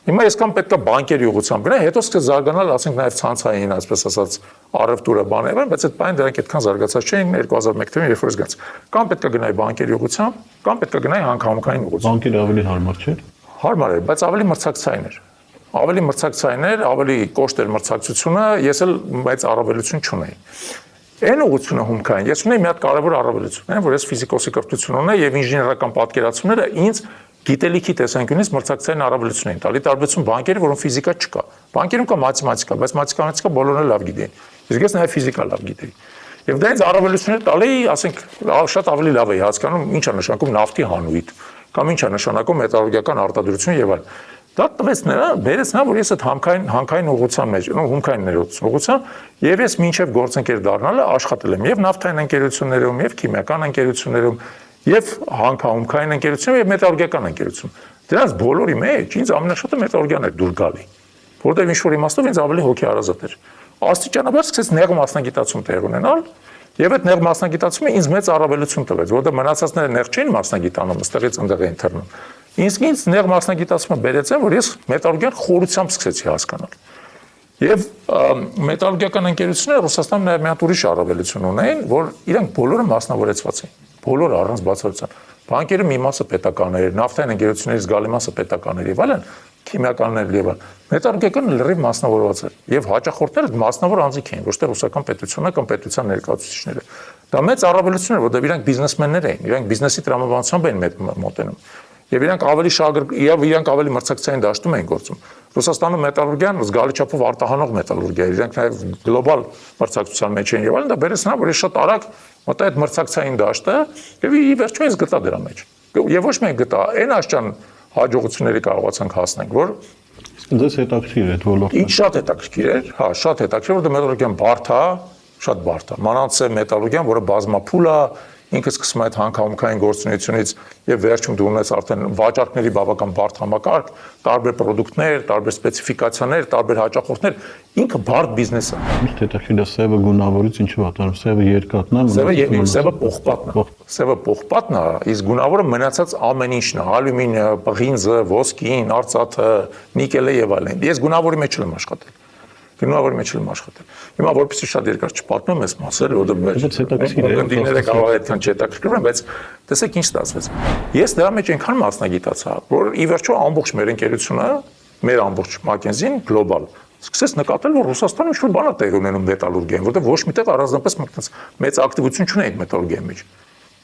Հիմա ես կամ պետք է բանկերի ուղղությամբ գնալ, հետո սկսեց զարգանալ, ասենք նաեւ ցանցային, այսպես ասած, առևտուրը բաներ, բայց այդ բանը դրանք այդքան զարգացած չէին 2001 թվականին, երբ որ ես գնաց։ Կամ պետք է գնայի բանկերի ուղղությամբ, կամ պետք է գնայի հանքահամքային ուղղությամբ։ Բանկերը ավելի հարմար չէ։ Հարմար էր, բայց ավելի մրցակցային էր։ Ավելի մրցակցային էր, ավելի կոշտ էր մրցակցությունը, ես էլ մեծ առավելություն չունեի։ Այն ուղղությունը հումքային, ես ունեի մի հատ կարևոր առավելություն, որ ես ֆիզիկոսի կրթություն ունեի եւ ինժեներական պատկերացումները ինձ գիտելիքի տեսանկյունից մրցակցային առավելություն էին տալի, տարբերություն բանկերի, որոնց ֆիզիկա չկա։ Բանկերում կա մաթեմատիկա, բայց մաթեմատիկա բոլորն էլ լավ գիտեին։ Իսկ ես նաեւ ֆիզիկա լավ գիտեի։ Եվ դա ինձ առավելություններ տալի, ասենք, շատ ավելի լավ էի հասկանում, ինչ է նշանակում նավթի հանույթ, կամ ինչ է նշանակում մետալուրգիական արտադրություն եւ այլն։ Դա տվեց նրան, բերեց նա, որ ես այդ հանքային ուղղության մեջ, հումքային ներողություն, եւ ես մինչեւ գործընկեր դառնալը աշխատել եմ եւ նավթային ընկերություններում, եւ քիմիական ընկերություններում, եւ հանքահումքային ընկերություններում եւ մետալուրգիական ընկերությունում։ Դրանց բոլորի մեջ ինձ ամենաշատը մետալուրգիան էր դուր գալի, որտեղ ինչ որ իմաստով ինձ ավելի հոգեարազատ էր։ Աստիճանաբար սկսեց նեղ մասնագիտացում տեղ ունենալ, եւ այդ նեղ մասնագիտացումը ինձ մեծ առավելություն տվեց, որտեղ մնացածները նեղ չէին մասնագիտանում, ըստեղից ընդեղ էին թռնում։ Ինձ նեղ մասնագիտացումը բերեց, որ ես մետալուրգիան խորությամբ սկսեցի հասկանալ։ Եվ մետալուրգիական ընկերությունները Ռուսաստանում նաև մի հատ ուրիշ առավելություն ունեն, որ իրենք բոլորը մասնավորեցված էին, բոլորը առանց բացառության։ Բանկերը մի մասը պետական էր, նավթային ընկերություններից զգալի մասը պետական էր եւ այլն, քիմիականներ եւ այլն։ Մետալուրգիական լրիվ մասնավորված էր եւ հաճախորդները մասնավոր անձիկ էին, ոչ թե ռուսական պետությունը կամ պետության ներկայացուցիչները։ Դա մեծ առավելություն էր, որտեղ իրանք բիզնեսմեններ էին, իրանք բիզնեսի տրամաբանությամբ էին մոտենում։ Եվ իրանք ավելի շահագրգիռ, իրանք ավելի մրցակցային դաշտում էին գործում։ Ռուսաստանում մետալուրգիան զգալի չափով արտահանող մետալուրգիա էր, իրանք նաև գլոբալ մրցակցության մեջ էին եւ այլն, դա բերեց նա, որ ես շատ արագ մտա այդ մրցակցային դաշտը եւ ի վերջո ինձ գտա դրա մեջ։ Եվ ոչ միայն գտա, այն աշճան հաջողությունների կարողացանք հասնել, որ Ձեզ հետաքրքիր է այդ ոլորտը։ Ինչ շատ հետաքրքիր էր, հա, շատ հետաքրքիր, որտեղ մետալուրգիան բարդ է, շատ բարդ է։ Մանավանդ է մետալուրգիան, որը բազմափուլ է, ինքը սկսում է այդ հանքահումքային գործունեությունից եւ վերջում դու ունես արդեն վաճառքների բավական բարդ համակարգ, տարբեր պրոդուկտներ, տարբեր սպეციფიკացիաներ, տարբեր հաճախորդներ, ինքը բարդ բիզնես է։ Միշտ հետաքրքիր է սևը գունավորից ինչու վատանում, սևը երկաթն է, սևը պողպատն է։ Սևը պողպատն է, իսկ գունավորը մնացած ամեն ինչն է, ալյումինը, պղինձը, ոսկին, արծաթը, նիկելը եւ այլն։ Ես գունավորի մեջ եմ աշխատել։ Գնահատի մեջ եմ աշխատել։ Հիմա որպեսզի շատ երկար չպատմեմ այս մասը, որովհետեւ գնդիները կարող է այդքան չհետաքրքրեն, բայց տեսեք ինչ ստացվեց։ Ես դրա մեջ այնքան մասնագիտացա, որ ի վերջո ամբողջ մեր ընկերությունը, մեր ամբողջ Մակենզին գլոբալ սկսեց նկատել, որ Ռուսաստանում ինչ-որ բան է տեղ ունենում մետալուրգիայում, որտեղ ոչ միտեղ առանձնապես մեծ ակտիվություն չունեին մետալուրգիայի մեջ։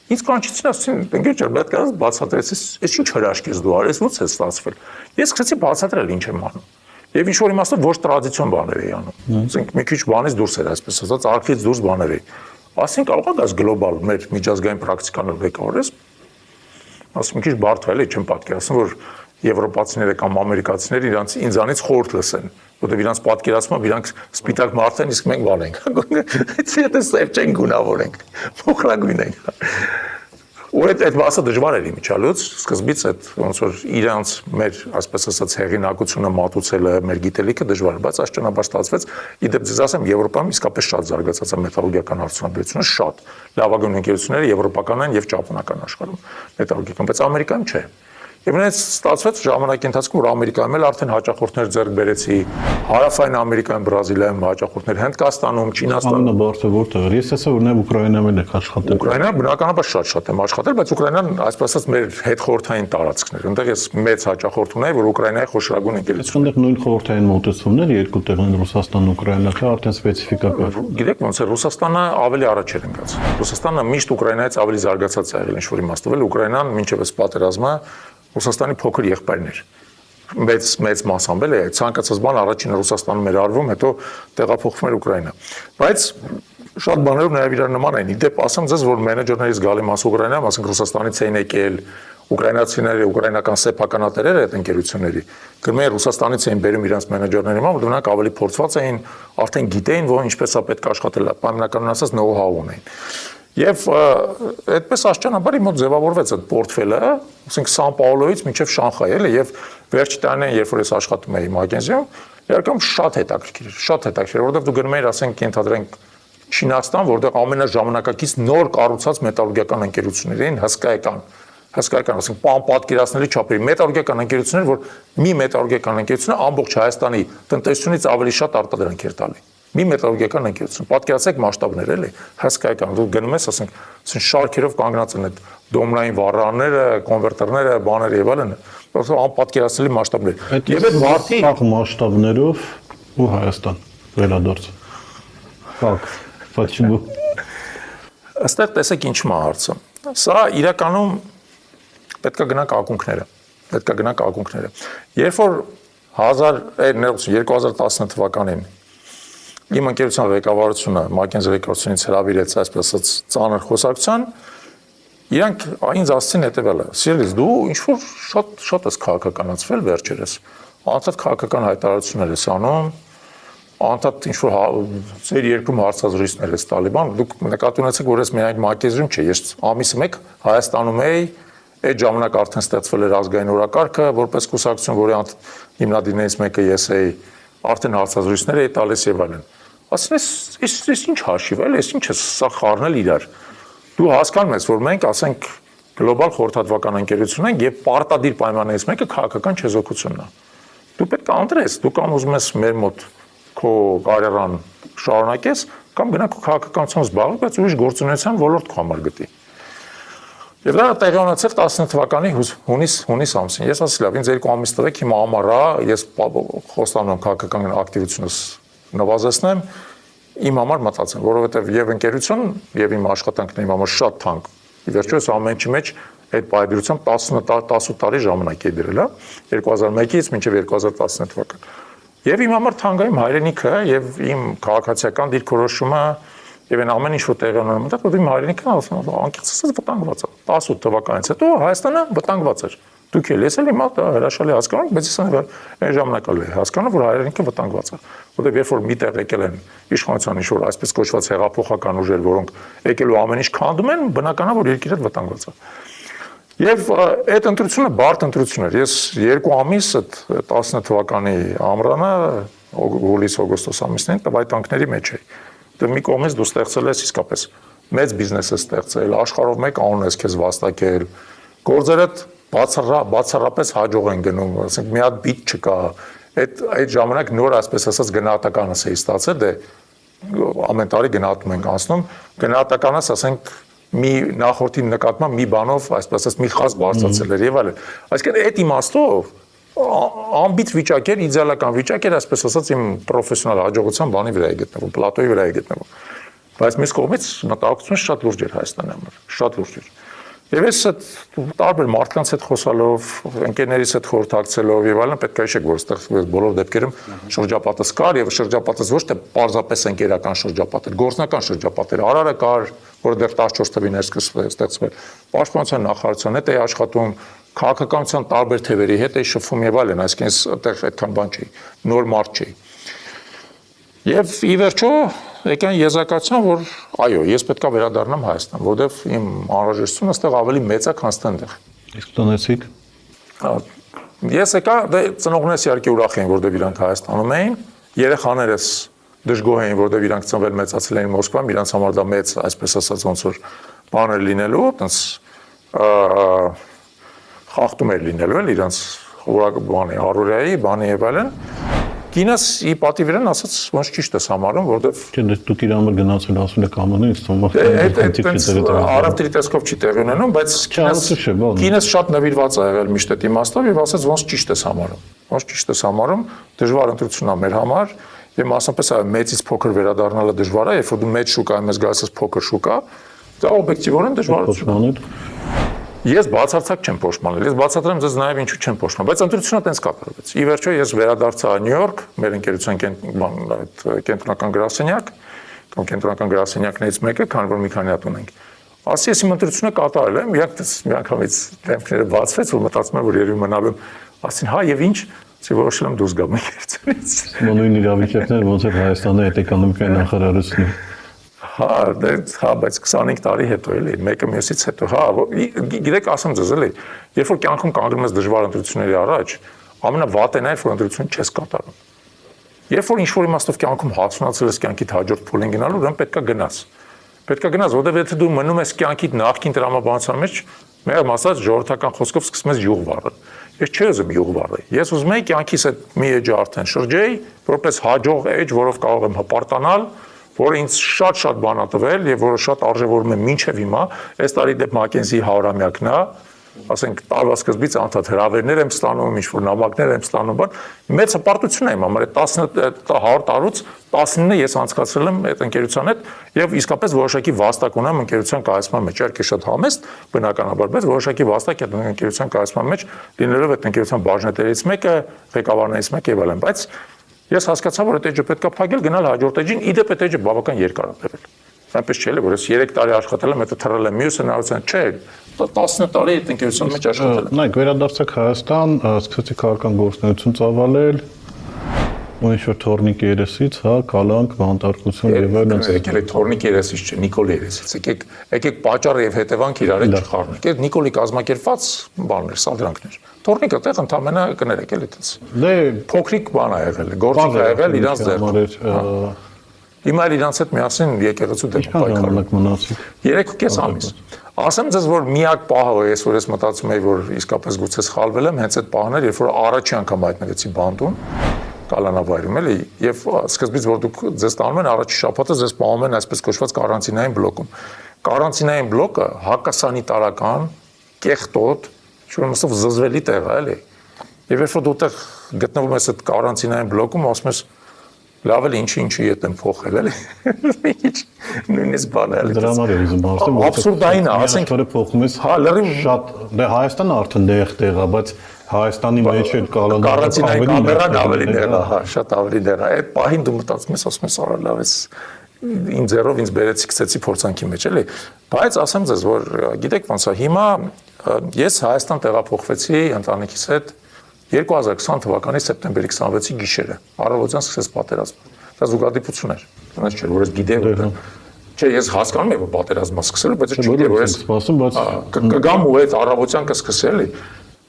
Ինձ կանչեցին, ասեցին, ընկեր ջան, պետք է բացատրես, այս ինչ հրաշք ես դու արես, ո՞նց է ստացվել։ Ես սկսեցի բացատրել ինչ եմ անում։ Եվ ինչ որ իմաստով ոչ տրադիցիոն բաներ էի անում։ Ասենք մի քիչ բանից դուրս էր, այսպես ասած, արքից դուրս բաներ էի։ Ասենք կարող է դաս գլոբալ մեր միջազգային պրակտիկաներ ղեկավարես։ Ասում մի քիչ բարդ է, չեմ պատկերացնում, որ եվրոպացիները կամ ամերիկացիները ինձանից խորհուրդ լսեն, որտեղ իրանց պատկերացմամբ իրանք սպիտակ մարդ են, իսկ մենք բան ենք։ Եթե սև չենք գունավորենք, փոխրագույն ենք։ Ու այդ մասը դժվար էր իմիջալուց, սկզբից այդ ոնց որ իրանց մեր, այսպես ասած, հեղինակությունը մատուցելը, մեր գիտելիքը դժվար, բայց աշճանաբար ստացվեց։ Իդեպ ձեզ ասեմ, Եվրոպայում իսկապես շատ զարգացած է մետալուրգիական արդյունաբերությունը, շատ լավագույն ընկերությունները եվրոպական են եւ ճապոնական աշխարհում մետալուրգիական, բայց Ամերիկայում չէ։ Եվ նայած ստացվեց ժամանակի ընթացքում, որ Ամերիկայում էլ արդեն հաճախորդներ ձեռք բերեցի, հարավային Ամերիկայում, Բրազիլիայում հաճախորդներ, Հնդկաստանում, Չինաստանում։ Ամենաբարձր որտեղ։ Ես ասա որ նաև Ուկրաինայում էլ եք աշխատել։ Ուկրաինան բնականաբար շատ եմ աշխատել, բայց Ուկրաինան, այսպես ասած, մեր հետխորհրդային տարածքն էր։ Այնտեղ ես մեծ հաճախորդ ունեի, որ Ուկրաինայի խոշորագույն ընկերություն։ Այնտեղ նույն խորհրդային մոտեցումներ երկու տեղն Ռուսաստան, Ուկրաինա, չէ, արդեն սպეციფიკական։ Գիտեք ոնց է, Ռուսաստանը ավելի առաջ էր ընկած։ Ռուսաստանը միշտ Ուկրաինայից ավելի զարգացած է եղել, ինչ որ իմաստով էլ Ուկրաինան մինչև այս պատերազմը Ռուսաստանի փոքր եղբայրն էր։ Մեծ մասամբ էլ է, ցանկացած բան առաջինը Ռուսաստանում էր արվում, հետո տեղափոխվում էր Ուկրաինա։ Բայց շատ բաներով նաև իրար նման են։ Իդեպ ասեմ ձեզ, որ մենեջերներից գալի մաս Ուկրաինայում, ասենք Ռուսաստանից էին եկել, ուկրաինացիները, ուկրաինական սեփականատերերը այդ ընկերությունների, գնում էին Ռուսաստանից էին բերում իրենց մենեջերներին, որ նրանք ավելի փորձված էին, արդեն գիտեին, որ ինչպես է պետք աշխատել, պայմանականորեն ասած know-how ունեին։ Եվ այդպես աշճանաբար իմ մոտ ձևավորվեց այդ պորտֆելը, ասենք Սան Պաուլոյից մինչև Շանխայ էլի եւ վերջի տարիներին, երբ որ ես աշխատում էի Մակենզիում, երբեք շատ հետաքրքիր, որովհետեւ դու գնում ես, ասենք, ենթադրենք Չինաստան, որտեղ ամենաժամանակակից նոր կառուցած մետալուրգիական ընկերություններ էին, հսկայական, ասենք, պատկերացնելի չափերի մետալուրգիական ընկերություններ, որ մի մետալուրգիական ընկերությունը ամբողջ Հայաստանի տնտեսությունից ավելի շատ արտադրանք էր տալի։ Մի մետալուրգիական ընկերություն, պատկերացեք մասշտաբներ էլի, հսկայական, դու գնում ես, ասենք, շարքերով կանգնած են այդ դոմնային վառարանները, կոնվերտերները, բաները եւ այլն, անպատկերացնելի մասշտաբներ։ Եվ այդ մարդի մասշտաբներով ու Հայաստան վերադարձ։ Փակ, почему։ Այստեղ տեսեք ինչու է հարցը։ Սա իրականում պետք է գնանք ակունքները։ Երբ որ 2010 թվականին իմ ընկերության ղեկավարությունը Մակենզի ղեկավարությունից հրավիրեց այսպես ասած ծանր խոսակցության, Իրանք ինձ ասցին հետևելը. «Սիրելիս, դու ինչ որ շատ ես քաղաքականացվել վերջերս։ Անդադ քաղաքական հայտարարություններ ես անում, անդադ ինչ որ ձեր երկրում հարցազրույցներ ես տալի, բան, դուք նկատի ունեցեք, որ ես միայն մակեզրում չէ, ես ամիսը մեկ Հայաստանում էի, այդ ժամանակ արդեն ստեղծվել էր ազգային օրակարգը, որպես կուսակցություն, որի հիմնադիրներից մեկը ես էի, արդեն հարցազրույցներ էի տալիս եւ այլն»։ Ասեն ես ինչ հաշիվ էլ, ես ինչ է սա խառնել իրար։ Դու հասկանում ես, որ մենք ասենք գլոբալ խորհրդատվական ընկերություն ենք եւ պարտադիր պայմաններից մեկը քաղաքական չեզոքությունն է։ Դու պետք է ընտրես, դու կամ ուզում ես մեր մոտ քո կարիերան շարունակես, կամ գնա քո քաղաքականությամբ զբաղվի, բայց ուրիշ գործունեության ոլորտ քո համար գտի։ Եվ դա տեղի ունեցել 19 թվականի հունիս ամսին։ Ես ասեցի, լավ, ինձ 2 ամիս տվեք, հիմա ամառա, ես խոստանում եմ քաղաքական ակտիվությունս նվազեցնեմ, իմ համար մտածեմ, որովհետև եւ ընկերություն եւ իմ աշխատանքն իմ համար շատ թանկ։ Ի վերջո ես ամեն ինչի մեջ այդ պայմանությամբ 18 տարի ժամանակ էի դրել, 2001-ից մինչև 2019 թվական։ Եվ իմ համար թանկ է իմ հայրենիքը եւ իմ քաղաքացիական դիրքորոշումը եւ այն ամեն ինչ որ տեղի ունենում է, որ իմ հայրենիքն անկեղծ ասած վտանգված է։ 18 թվականից հետո Հայաստանը վտանգված էր։ Դուք էլ ես էլ հիմա հրաշալի հասկանում եք, բայց ես այն ժամանակ էլ հասկանում որ հայրենիքը վտանգված է։ Որտեղ երբ որ միտեղ եկել են իշխանության ինչ որ այսպես կոչված հեղափոխական ուժեր, որոնք եկել ու ամեն ինչ քանդում են, բնական է որ երկիրը վտանգված է։ Եվ այդ ընտրությունը բարդ ընտրություն էր։ Ես 2 ամիս այդ 19 թվականի ամռանը հուլիս-օգոստոս ամիսներին տվայտանքների մեջ էի։ Դե մի կողմից դու ստեղծել ես իսկապես մեծ բիզնես ես ստեղծել, աշխարհով մեկ անուն ես քեզ վաստակել, գործերդ բացառապես հաջող են գնում, ասենք մի հատ բիտ չկա։ Այդ ժամանակ նոր այսպես ասած գնահատականս էի ստացել, դե ամեն տարի գնահատում ենք անցնում, գնահատականս ասենք մի նախորդի նկատմամբ մի բանով այսպես ասած մի խազ բարձրացել էր եւ այլն։ Այսինքն այդ իմաստով ամբիտ վիճակ էր, իդեալական վիճակ էր, այսպես ասած իմ պրոֆեսիոնալ հաջողության բանի վրա է գտնվում, պլատոյի վրա է գտնվում։ Բայց մյուս կողմից մտահոգությունը շատ լուրջ էր Հայաստանի համար, շատ լուրջ էր։ Եվ ես այդ տարբեր մարդկանց հետ խոսալով, ընկերներիս հետ խորհրդակցելով եւ այլն պետք է հիշեք, որ այստեղ բոլոր դեպքերում շրջապատս կար եւ շրջապատս ոչ թե պարզապես ընկերական շրջապատ էր, գործնական շրջապատ էր, արարը կար, որը դեռ 14 թվին էր ստեղծվել։ Պաշտպանության նախարարության հետ էի աշխատում, քաղաքականության տարբեր թևերի հետ էի շփվում եւ այլն, այսինքն այդտեղ այդքան բան չի, նոր մարդ չի։ Եվ ի վերջո եկան եզրակացության, որ այո, ես պետքա վերադառնամ Հայաստան, որովհետև իմ անհրաժեշտությունը այստեղ ավելի մեծ է, քան այստեղ։ Իսկ տնեցիք։ Ես եկա, դե ծնողներս իհարկե ուրախ էին, որովհետև իրանք Հայաստանում էին, երեխաներս դժգոհ էին, որովհետև իրանք ծնվել մեծացել էին Մոսկվայում, իրանք համար դա մեծ, այսպես ասած, ոնց որ բան էր լինելու, այտենց խախտում էր լինելու, էլ իրանք բանի հարուրայի, բանի եւ այլն։ Կինս ի պատիվրեն ասաց, ոնց ճիշտ ես համարում, որովհետև Չէ, դուք իրան մոտ գնացել ասում եք ամենը, ինձ թվում է արաբների տեսքով չի տեղի ունենում, բայց կինս շատ նվիրված է եղել միշտ այդ իմաստով եւ ասաց ոնց ճիշտ ես համարում։ Ոնց ճիշտ ես համարում, դժվար ընտրություն է մեր համար եւ մասնապես մեծից փոքր վերադառնալը դժվար է, երբ որ դու մեծ շուկայում ես գալիս ես փոքր շուկա, դա օբյեկտիվորեն դժվարություն է։ Ես բացարձակ չեմ փոշմանել, ես բացատրեմ ձեզ նաև ինչու չեմ փոշմանել, բայց ընտրությունը տենց կատարվեց։ Ի վերջո ես վերադարձա Նյու Յորք, մեր ընկերության կենտրոնական գրասենյակ, կամ կենտրոնական գրասենյակներից մեկը, քանի որ մի քանի հատ ունենք։ Ասի ես իմ ընտրությունը կատարել եմ, մի անգամից դեմքները բացվեց, որ մտածում եմ, որ երևի մնալու եմ, ասին, հա եւ ինչ, ասի որոշել եմ դուրս գամ ընկերությունից։ Նույն իրավիճակներ ոնց է Հայաստանի հետ էկոնոմիկայի նախարարությունը։ Հա, բայց 25 տարի հետո էլի, մեկը մյուսից հետո, հա, գիտեք, ասեմ ձեզ էլի, երբ որ կյանքում կանգնում ես դժվար ընտրությունների առաջ, ամենավատն է, որ ընտրություն չես կատարում։ Երբ որ ինչ-որ իմաստով կյանքում հասունացել ես կյանքիդ հաջորդ փուլին գնալու, ուրեմն պետքա գնաս։ Պետքա գնաս, որովհետև եթե դու մնում ես կյանքիդ նախկին տրամաբանության մեջ, մեղմ ասած ժողովրդական խոսքով սկսում ես յուղ վառել։ Ես չէ ուզում յուղ վառել։ Ես ուզում եի կյանքիս այդ մի էջը արդեն շրջեի, որպես հաջող էջ, որով կարող եմ հպարտանալ, որը ինձ շատ բան ա տվել եւ որը շատ արժեվորում է մինչեւ հիմա, այս տարի դեպ Մակենզիի 100-ամյակն է, ասենք տարվա սկզբից անդադ հրավերներ եմ ստանում, ինչ որ նամակներ եմ ստանում, բան մեծ հպարտություն է իմ համար, այդ 100 տարուց 19-ը ես անցկացրել եմ այդ ընկերության հետ եւ իսկապես որոշակի վաստակ ունեմ ընկերության կայացման մեջ, իհարկե շատ համեստ բնականաբար, բայց որոշակի վաստակ այդ ընկերության կայացման մեջ լինելով այդ ընկերության բաժնետերից մեկը, ղեկավարներից մեկը եւ այլն, բայց ես հասկացա, որ այդ էջը պետքա փակել, գնալ հաջորդ էջին, իդեպ այդ էջը բավական երկար է տևել։ Այնպես չէ՞ որ ես 3 տարի աշխատել եմ, հետո թռել եմ մյուսը նայեցան, չէ, 10 տարի այդ ընկերության մեջ աշխատել եմ։ Նայեք, վերադարձեք Հայաստան, սկսեցիք քաղաքական գործունեություն ծավալել, ու ինչ-որ թորնիկ երեսից, հա, կալանք, բանտարկություն եւ այլն։ Եկել է թորնիկ երեսից չէ, Նիկոլի երեսից։ Եկեք պատճառ եւ հետևանք իրար հետ չխառնենք։ Այդ Նիկոլի կազմակերպված բաններ, սադրանքներ։ Թորնիկը տեղ ընդամենը կներեք էլի այդպես։ Դե Փոքրիկ բան ա եղել, գործիք ա եղել իրանց ձեռքում։ Հիմա իրանց հետ միասին եկեղեցու դեպք պայքարում։ մնացիք։ 3.5 ամիս։ Ասեմ ձեզ, որ միակ պահը, որ ես մտածում եի, որ իսկապես գուցե սխալվել եմ, հենց այդ պահն էր, երբ որ առաջի անգամ հայտնվեցի բանտում, կալանավայրում էլի, եւ սկզբից որ դուք ձեզ տանում են առաջի շաբաթը ձեզ պահում են այսպես կոչված կարանտինային բլոկում։ Կարանտինային բլոկը հակասանիտարական, կեղտոտ, շուրջ զզվելի տեղ է, էլի։ Եվ երբ որ դու այդտեղ գտնվում ես այդ կարանտինային բլոկում, ասում ես լավ էլ ինչի հետ եմ փոխել, էլի։ Նույնիսկ բան է, էլի։ Դրա համար եմ ուզում ասեմ, աբսուրդային է, ասենք, որ փոխում ես հա, լրիվ շատ, դե Հայաստանը արդեն դեղ է, բայց Հայաստանի մեջ էլ կարանտինային կամերան ավելի դեղ է, հա, շատ ավելի դեղ է։ Այդ պահին դու մտածում ես, ասում ես, արա լավ է, իմ ձեռով ինձ բերեցի գցեցի փորձանքի մեջ, էլի։ Բայց ասեմ ձեզ, որ գիտեք ոնց է, հիմա ես Հայաստան տեղափոխվեցի ընտանիքիս հետ 2020 թվականի սեպտեմբերի 26-ի գիշերը, առավոտյան սկսեց պատերազմը։ Դա զուգադիպություն էր։ Այնպես չէր, որ ես գիտեի, որ չէ, ես հասկանում եմ, որ պատերազմը սկսել է, բայց ես չգիտեի, որ ես սպասում, բայց կգամ ու այդ առավոտյան կսկսել է։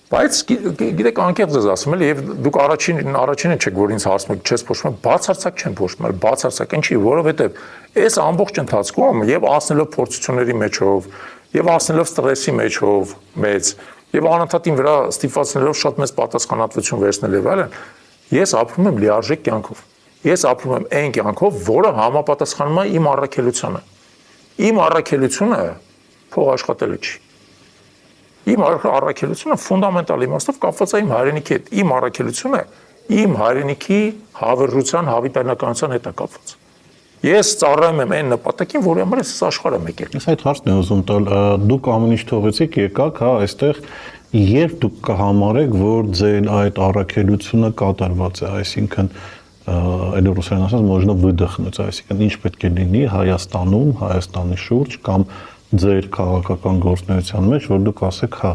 Բայց գիտեք անկեղծ ես ասում էլի, եւ դուք առաջինը չեք, որ ինձ հարցնում եք, չես փոշում, բացարձակ չեմ փոշում, բացարձակ, ինչի, որովհետեւ այս ամբողջ ընթացքում եւ անցնելով փորձությունների մեջով, եւ անցնելով ստրեսի մեջով մեծ, եւ անընդհատին վրա ստիպվածնելով շատ մեծ պատասխանատվություն վերցնել եւ այլն, ես ապրում եմ լիարժեք կյանքով։ Ես ապրում եմ այն կյանքով, որը համապատասխանում է իմ առաքելությանը։ Իմ առաքելությունը փող աշխատելը չի։ Իմ առաքելությունը ֆունդամենտալ իմաստով կապված է իմ հայրենիքի հետ։ Իմ առաքելությունը իմ հայրենիքի հավերժության, հավիտենականության հետ է կապված։ Ես ծառայում եմ այն նպատակին, որի համար ես աշխարհ եմ եկել։ Ես այդ հարցն եմ ուզում տալ, դուք ամեն ինչ թողեցիք, եկաք, հա, այստեղ երբ դուք կհամարեք, որ ձեր այդ առաքելությունը կատարված է, այսինքն այլ ռուսերեն ասած можно выдохнуть, այսինքն ինչ պետք է լինի Հայաստանում, Հայաստանի շուրջ կամ ձեր քաղաքական գործունեության մեջ, որ դուք ասեք, հա,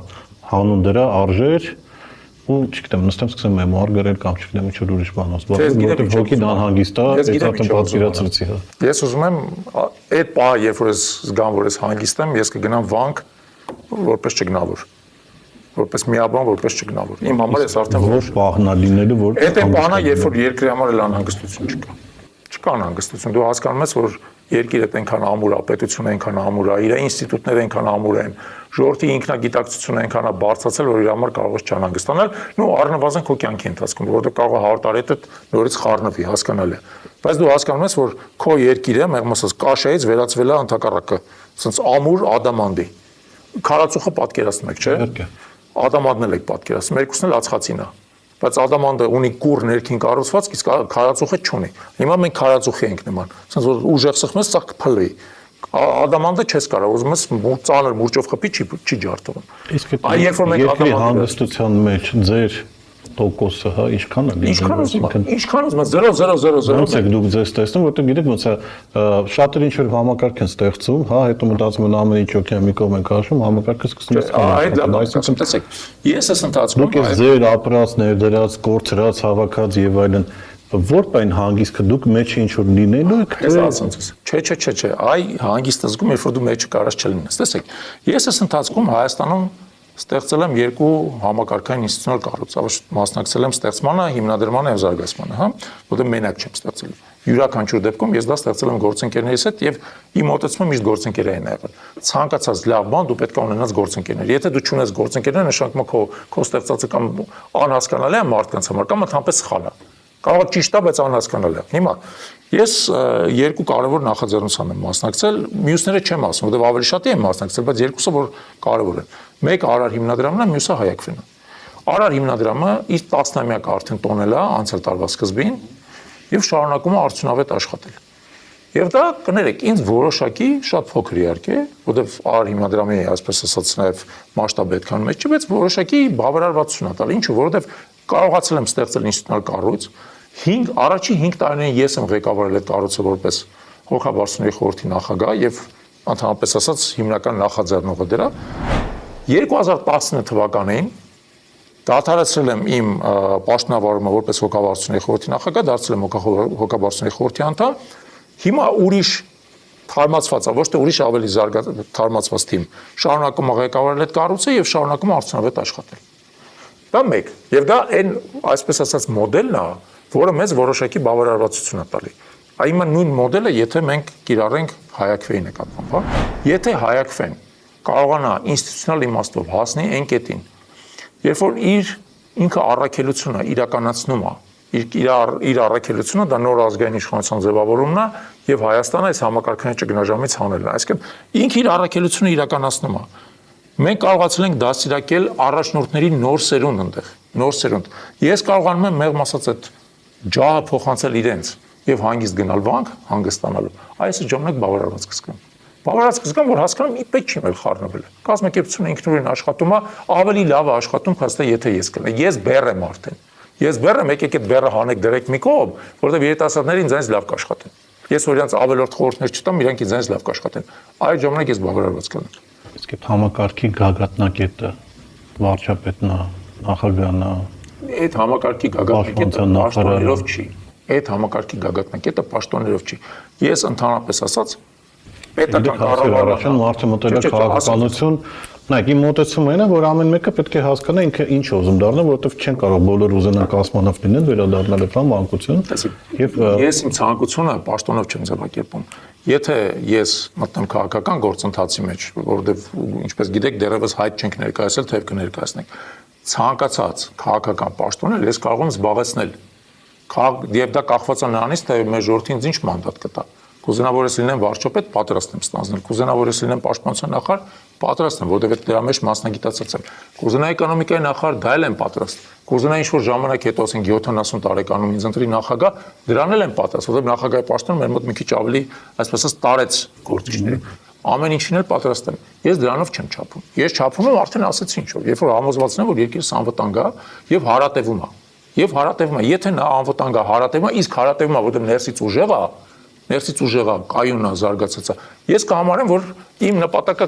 հանուն դրա արժեր ու չգիտեմ, նստեմ սկսեմ մեմուար գրել կամ չգիտեմ ինչ որ ուրիշ բան ասել, որտեղ հոգին անհանգիստ է, դա պատկերացրեցի, հա։ Ես ուզում եմ այդ պահը, երբ որ ես զգամ, որ ես հանգիստ եմ, ես կգնամ վանք որպես չգնավոր, որպես միաբան, որպես չգնավոր։ Իմ համար ես արդեն որ պահնա լինելու, որ այդ է պահնա, երբ որ երկրի համար էլ անհանգստություն չկա։ Չկա անհանգստություն։ Դու հասկանում ես, որ երկիրը այնքան ամուր է, պետությունը այնքան ամուր է, իր ինստիտուտները այնքան ամուր են, ժողովրդի ինքնագիտակցությունը այնքան է բարձրացել, որ իր համար կարող ես չանհանգստանալ, ու առնվազն քո կյանքի ընթացքում, որովհետեւ կարող է 100 տարի հետ նորից խառնվի, հասկանալ է։ Բայց դու հասկանում ես, որ քո երկիրը, մեղմ ասած, կաշայից վերածվել է ընդհակառակը, ասենց ամուր ադամանդի։ Քարածուխը պատկերացնում եք, չէ՞։ Ադամանդն էլ եք պատկերացնում, երկուսն էլ ածխածին է։ Բայց ադամանդը ունի կուր ներքին կառուցվածք, իսկ քարածուխը չունի։ Հիմա մենք քարածուխի ենք նման։ Ասենց որ ուժեղ սխմես, սա կփլվի։ Ադամանդը չես կարող, ուզում ես ծանր մուրճով խփի, չի ջարդվում։ Իսկ երկրի հանգստության մեջ ձեր տոկոսը, հա, ինչքան է լինում։ Ինչքան ուզում ես 0.000։ Ոնց եք դուք ձեզ տեսնում, որտեղ գիտեք ոնց է շատերը ինչ որ համակարգ են ստեղծում, հա, հետո մտածում են ամեն ինչ օքեյ մի կողմ են քաշում, համակարգը սկսում է սխալ։ Այսինքն տեսեք, ես ես ընթացքում դուք ես ձեր ապրած, ներդրած, կորցրած, հավաքած եւ այլն որպայն հանգիստը դուք մեջ ինչ որ լինելու եք Չէ, այ հանգիստը զգում երբ որ դու մեջը կարած չլինես տեսեք ես ես ընթացքում Հայաստանում ստեղծել եմ երկու համակարգային ինստիտուցիոնալ կառույց մասնակցել եմ ստեղծմանը հիմնադրմանը եւ զարգացմանը հա որտեղ մենակ չեմ ստեղծել յուրաքանչյուր դեպքում ես դա ստեղծել եմ գործընկերներիս հետ եւ իմ մոտեցումը միշտ գործընկերային է եղել ցանկացած լավ բան դու պետք է ունենաս գործընկերներ եթե դու չունես գործընկերներ նշանակում է քո ստեղծածը կամ անհասկանալի է մարդկանց համար կամ ընդհանրապես սխալ է Կարող է ճիշտ է, բայց անհասկանալի է։ Հիմա ես երկու կարևոր նախաձեռնության եմ մասնակցել, մյուսները չեմ ասում, որովհետև ավելի շատ եմ մասնակցել, բայց երկուսը որ կարևոր են։ Մեկը Արար հիմնադրամն է, մյուսը Հայակվինը։ Արար հիմնադրամը իր 10-ամյակը արդեն տոնել է անցյալ տարվա սկզբին եւ շարունակում է արդյունավետ աշխատել։ Եվ դա կներեք, ինձ որոշակի շատ փոքր իհարկե, որովհետև Արար հիմնադրամի, այսպես ասած, նաև մասշտաբ այդքան մեջ չի, բայց որոշակի բավարարվածություն է տալ։ Ինչու, որովհետև կարողացել եմ ստեղծել ինստիտուցիոնալ կառույց, առաջին 5 տարիներին ես եմ ղեկավարել այդ կառույցը որպես հոգաբարձությունների խորհրդի նախագահ եւ ընդհանրապես ասած հիմնական նախաձեռնողը դրա 2019 թվականին դադարեցրել եմ իմ պաշտոնավարումը որպես հոգաբարձությունների խորհրդի նախագահ, դարձել եմ հոգաբարձությունների խորհրդի անդամ։ Հիմա ուրիշ թարմացված է, ոչ թե ուրիշ ավելի թարմացված թիմ, շարունակում է ղեկավարել այդ կառույցը եւ շարունակում է արդյունավետ աշխատել։ Դա մեկ, եւ դա այն այսպես ասած մոդելն է, որը մեզ որոշակի բավարարվածություն է տալի։ Այ նույն մոդելը, եթե մենք կիրառենք Հայաքվեի նկատմամբ, հա, եթե Հայաքվեն կարողանա ինստիտուցիոնալ իմաստով հասնի այն կետին, երբ որ ինքը առաքելությունը իրականացնում է, իր առաքելությունը դա նոր ազգային իշխանության ձևավորումն է եւ Հայաստանը այս համակարգային ճգնաժամից հանելն է։ Այսինքն ինքը իր առաքելությունը իրականացնում է։ Մենք կարողացել ենք դաստիարակել առաջնորդների նոր սերունդ այնտեղ, նոր սերունդ։ Ես կարողանում եմ մեղմ ասած այդ ջահը փոխանցել իրենց եւ հանգիստ գնալ վանք, հանգստանալու։ Այս ժամանակ բավարարված կզգամ։ Բավարարված կզգամ, որ հասկանում եմ պետք չի մեր խառնվել։ Կազմակերպությունը ինքնուրույն աշխատում է, ավելի լավ է աշխատում, քան եթե ես կլինեմ։ Ես բեռ եմ արդեն։ Ես բեռ եմ, եկեք այդ բեռը հանեք դրեք մի կողմ, որովհետեւ երիտասարդները ինձանից լավ կաշխատեն։ Ես որ իրանց ավելորդ խորհուրդներ չտամ, իրանք ինձանից լավ կաշխատեն։ Այդ ժամանակ ես բավարարված կլինեմ։ Իսկ այդ համակարգի գագաթնակետը վարչապետն է, նախագահն է, այդ համակարգի գագաթնակետը պաշտոններով չի։ Այդ համակարգի գագաթնակետը պաշտոններով չի։ Ես ընդհանրապես ասած պետական կառավարության մարդը մտել է քաղաքականություն, նայեք, իմ մոտեցումը այն է, որ ամեն մեկը պետք է հասկանա ինքը ինչ ուզում դառնա, որովհետև չեն կարող բոլոր ուզենան կասմանով լինեն, վերադառնալ այդ մանկություն։ Եվ ես իմ ցանկությունը պաշտոնով չեմ ձևակերպում։ Եթե ես մտնեմ քաղաքական գործընթացի մեջ, որովհետև ինչպես գիտեք, դեռևս հայտ չենք ներկայացել, թեև կներկայացնենք, ցանկացած քաղաքական պաշտոնել ես կարող եմ զբաղեցնել։ Եվ դա կախված է նրանից, թե մեր ժողովրդին ինձ ինչ մանդատ կտա։ Կուզենա որ ես լինեմ վարչապետ, պատրաստ եմ ստանձնել։ Կուզենա որ ես լինեմ պաշտպանության նախարար, պատրաստ եմ, որովհետև դրա մեջ մասնագիտացած եմ։ Կուզենա էկոնոմիկայի նախարար, դա էլ եմ պատրաստ։ Կուզենա ինչ-որ ժամանակ հետո ասենք 70 տարեկանում ինձ ընտրի նախագահ, դրան էլ եմ պատրաստ, որովհետև նախագահի պաշտոնը մեր մոտ մի քիչ ավելի, այսպես ասած, տարեց գործիչների։ Ամեն ինչին էլ պատրաստ եմ։ Ես դրանով չեմ չափում։ Ես չափում եմ արդեն ասեցի ինչով, երբ որ համոզվածն եմ, որ երկիրս անվտանգ է եւ հարատևում է։ Եվ հարատևում է, եթե նա անվտանգ է, հարատևում է, իսկ հարատևում է, որովհետև ներսից ուժեղա, կայուն է, զարգացած է։ Ես կհամարեմ, որ իմ նպատակը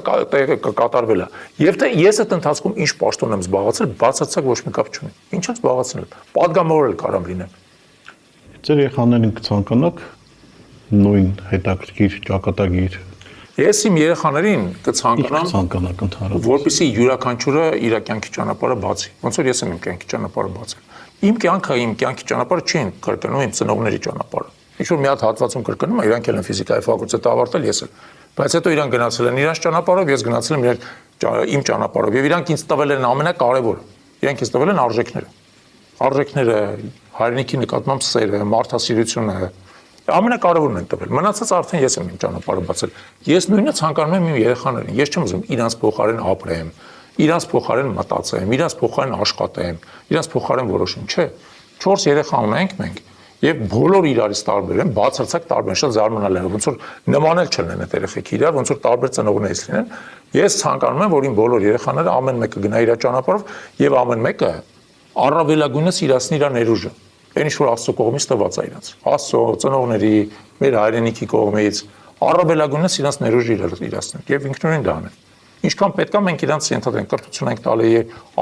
կկատարվել է։ Եվ թե ես այդ ընթացքում ինչ պաշտոն եմ զբաղացել, բացարձակ ոչ մի կապ չունի։ Ինչ եմ զբաղացնել։ Պատգամավոր կարամ լինեմ։ Ձեր երեխաներին կցանկանաք նույն հետաքրքիր ճակատագիր։ Ես իմ երեխաներին կցանկանաք ընդհանրապես, որպեսզի յուրաքանչյուրը իր կյանքի ճանապարհը բացի։ Ոնց որ ես եմ իմ կյանքի ճանապարհը բացել։ Իմ կյանքի ճանապարհը չի կրկնում իմ ծնողների ճանապարհը։ Ինչ-որ մի հատ հատվածում կրկնում է, իրանք էլ են ֆիզիկայի ֆակուլտետը ավարտել, ես էլ։ Բայց հետո իրանք գնացել են իրանց ճանապարհով, ես գնացել եմ իմ ճանապարհով, եւ իրանք ինձ տվել են ամենակարևորը։ Իրանք ինձ տվել են արժեքները։ Արժեքները, հայրենիքի նկատմամբ սերը, մարդասիրությունը, ամենակարևորն են տվել։ Մնացած արդեն ես եմ իմ ճանապարհը բացել։ Ես նույնը ցանկանում եմ իմ երեխաներին։ Ես չեմ ուզում իրանց փոխարեն ապրեմ, իրանց փոխարեն մտածեմ, իրանց փոխարեն աշխատեմ, իրանց փոխարեն որոշեմ, չէ։ 4 երեխա ունենք մենք եւ բոլոր իրարից տարբեր են, բացարձակ տարբեր են, շատ զարմանալի է, ոնց որ նմանել չլինեն այդ երեխեքի իրար, ոնց որ տարբեր ծնողներից լինեն։ Ես ցանկանում եմ, որ իմ բոլոր երեխաները ամեն մեկը գնա իր ճանապարհով եւ ամեն մեկը առավելագույնս իրացնի իր ներուժը։ Այն ինչ որ Աստծո կողմից տված է իրաց։ Աստծո, ծնողների, մեր հայրենիքի կողմից առավելագույնս իրաց ներուժը իրացնեն եւ ինքնուրույն դա անեն։ Ինչքան պետք է մենք իրանց ենթադրենք, կրթություն ենք տալի,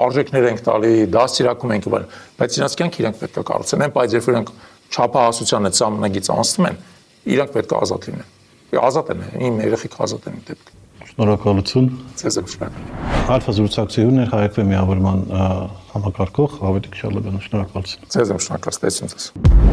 արժեքներ ենք տալի, դաստիարակում ենք բան, բայց իրանց կյանք իրանք պետք է կառուցեն, բայց երբ որ իրանք չափահասության այդ սահմանագիծ անցնում են, իրանք պետք է ազատ լինեն։ Ազատ են, իմ երեխեք ազատ են դեպք։ Շնորհակալություն։ Ձեզ եմ շնորհակալ։ Ալֆա զրուցակցություններ Հայաքվե միավորման համակարգող Ավետիք Շալաբյանը, շնորհակալություն։ Ձեզ եմ շնորհակալ, ստեցին ձեզ։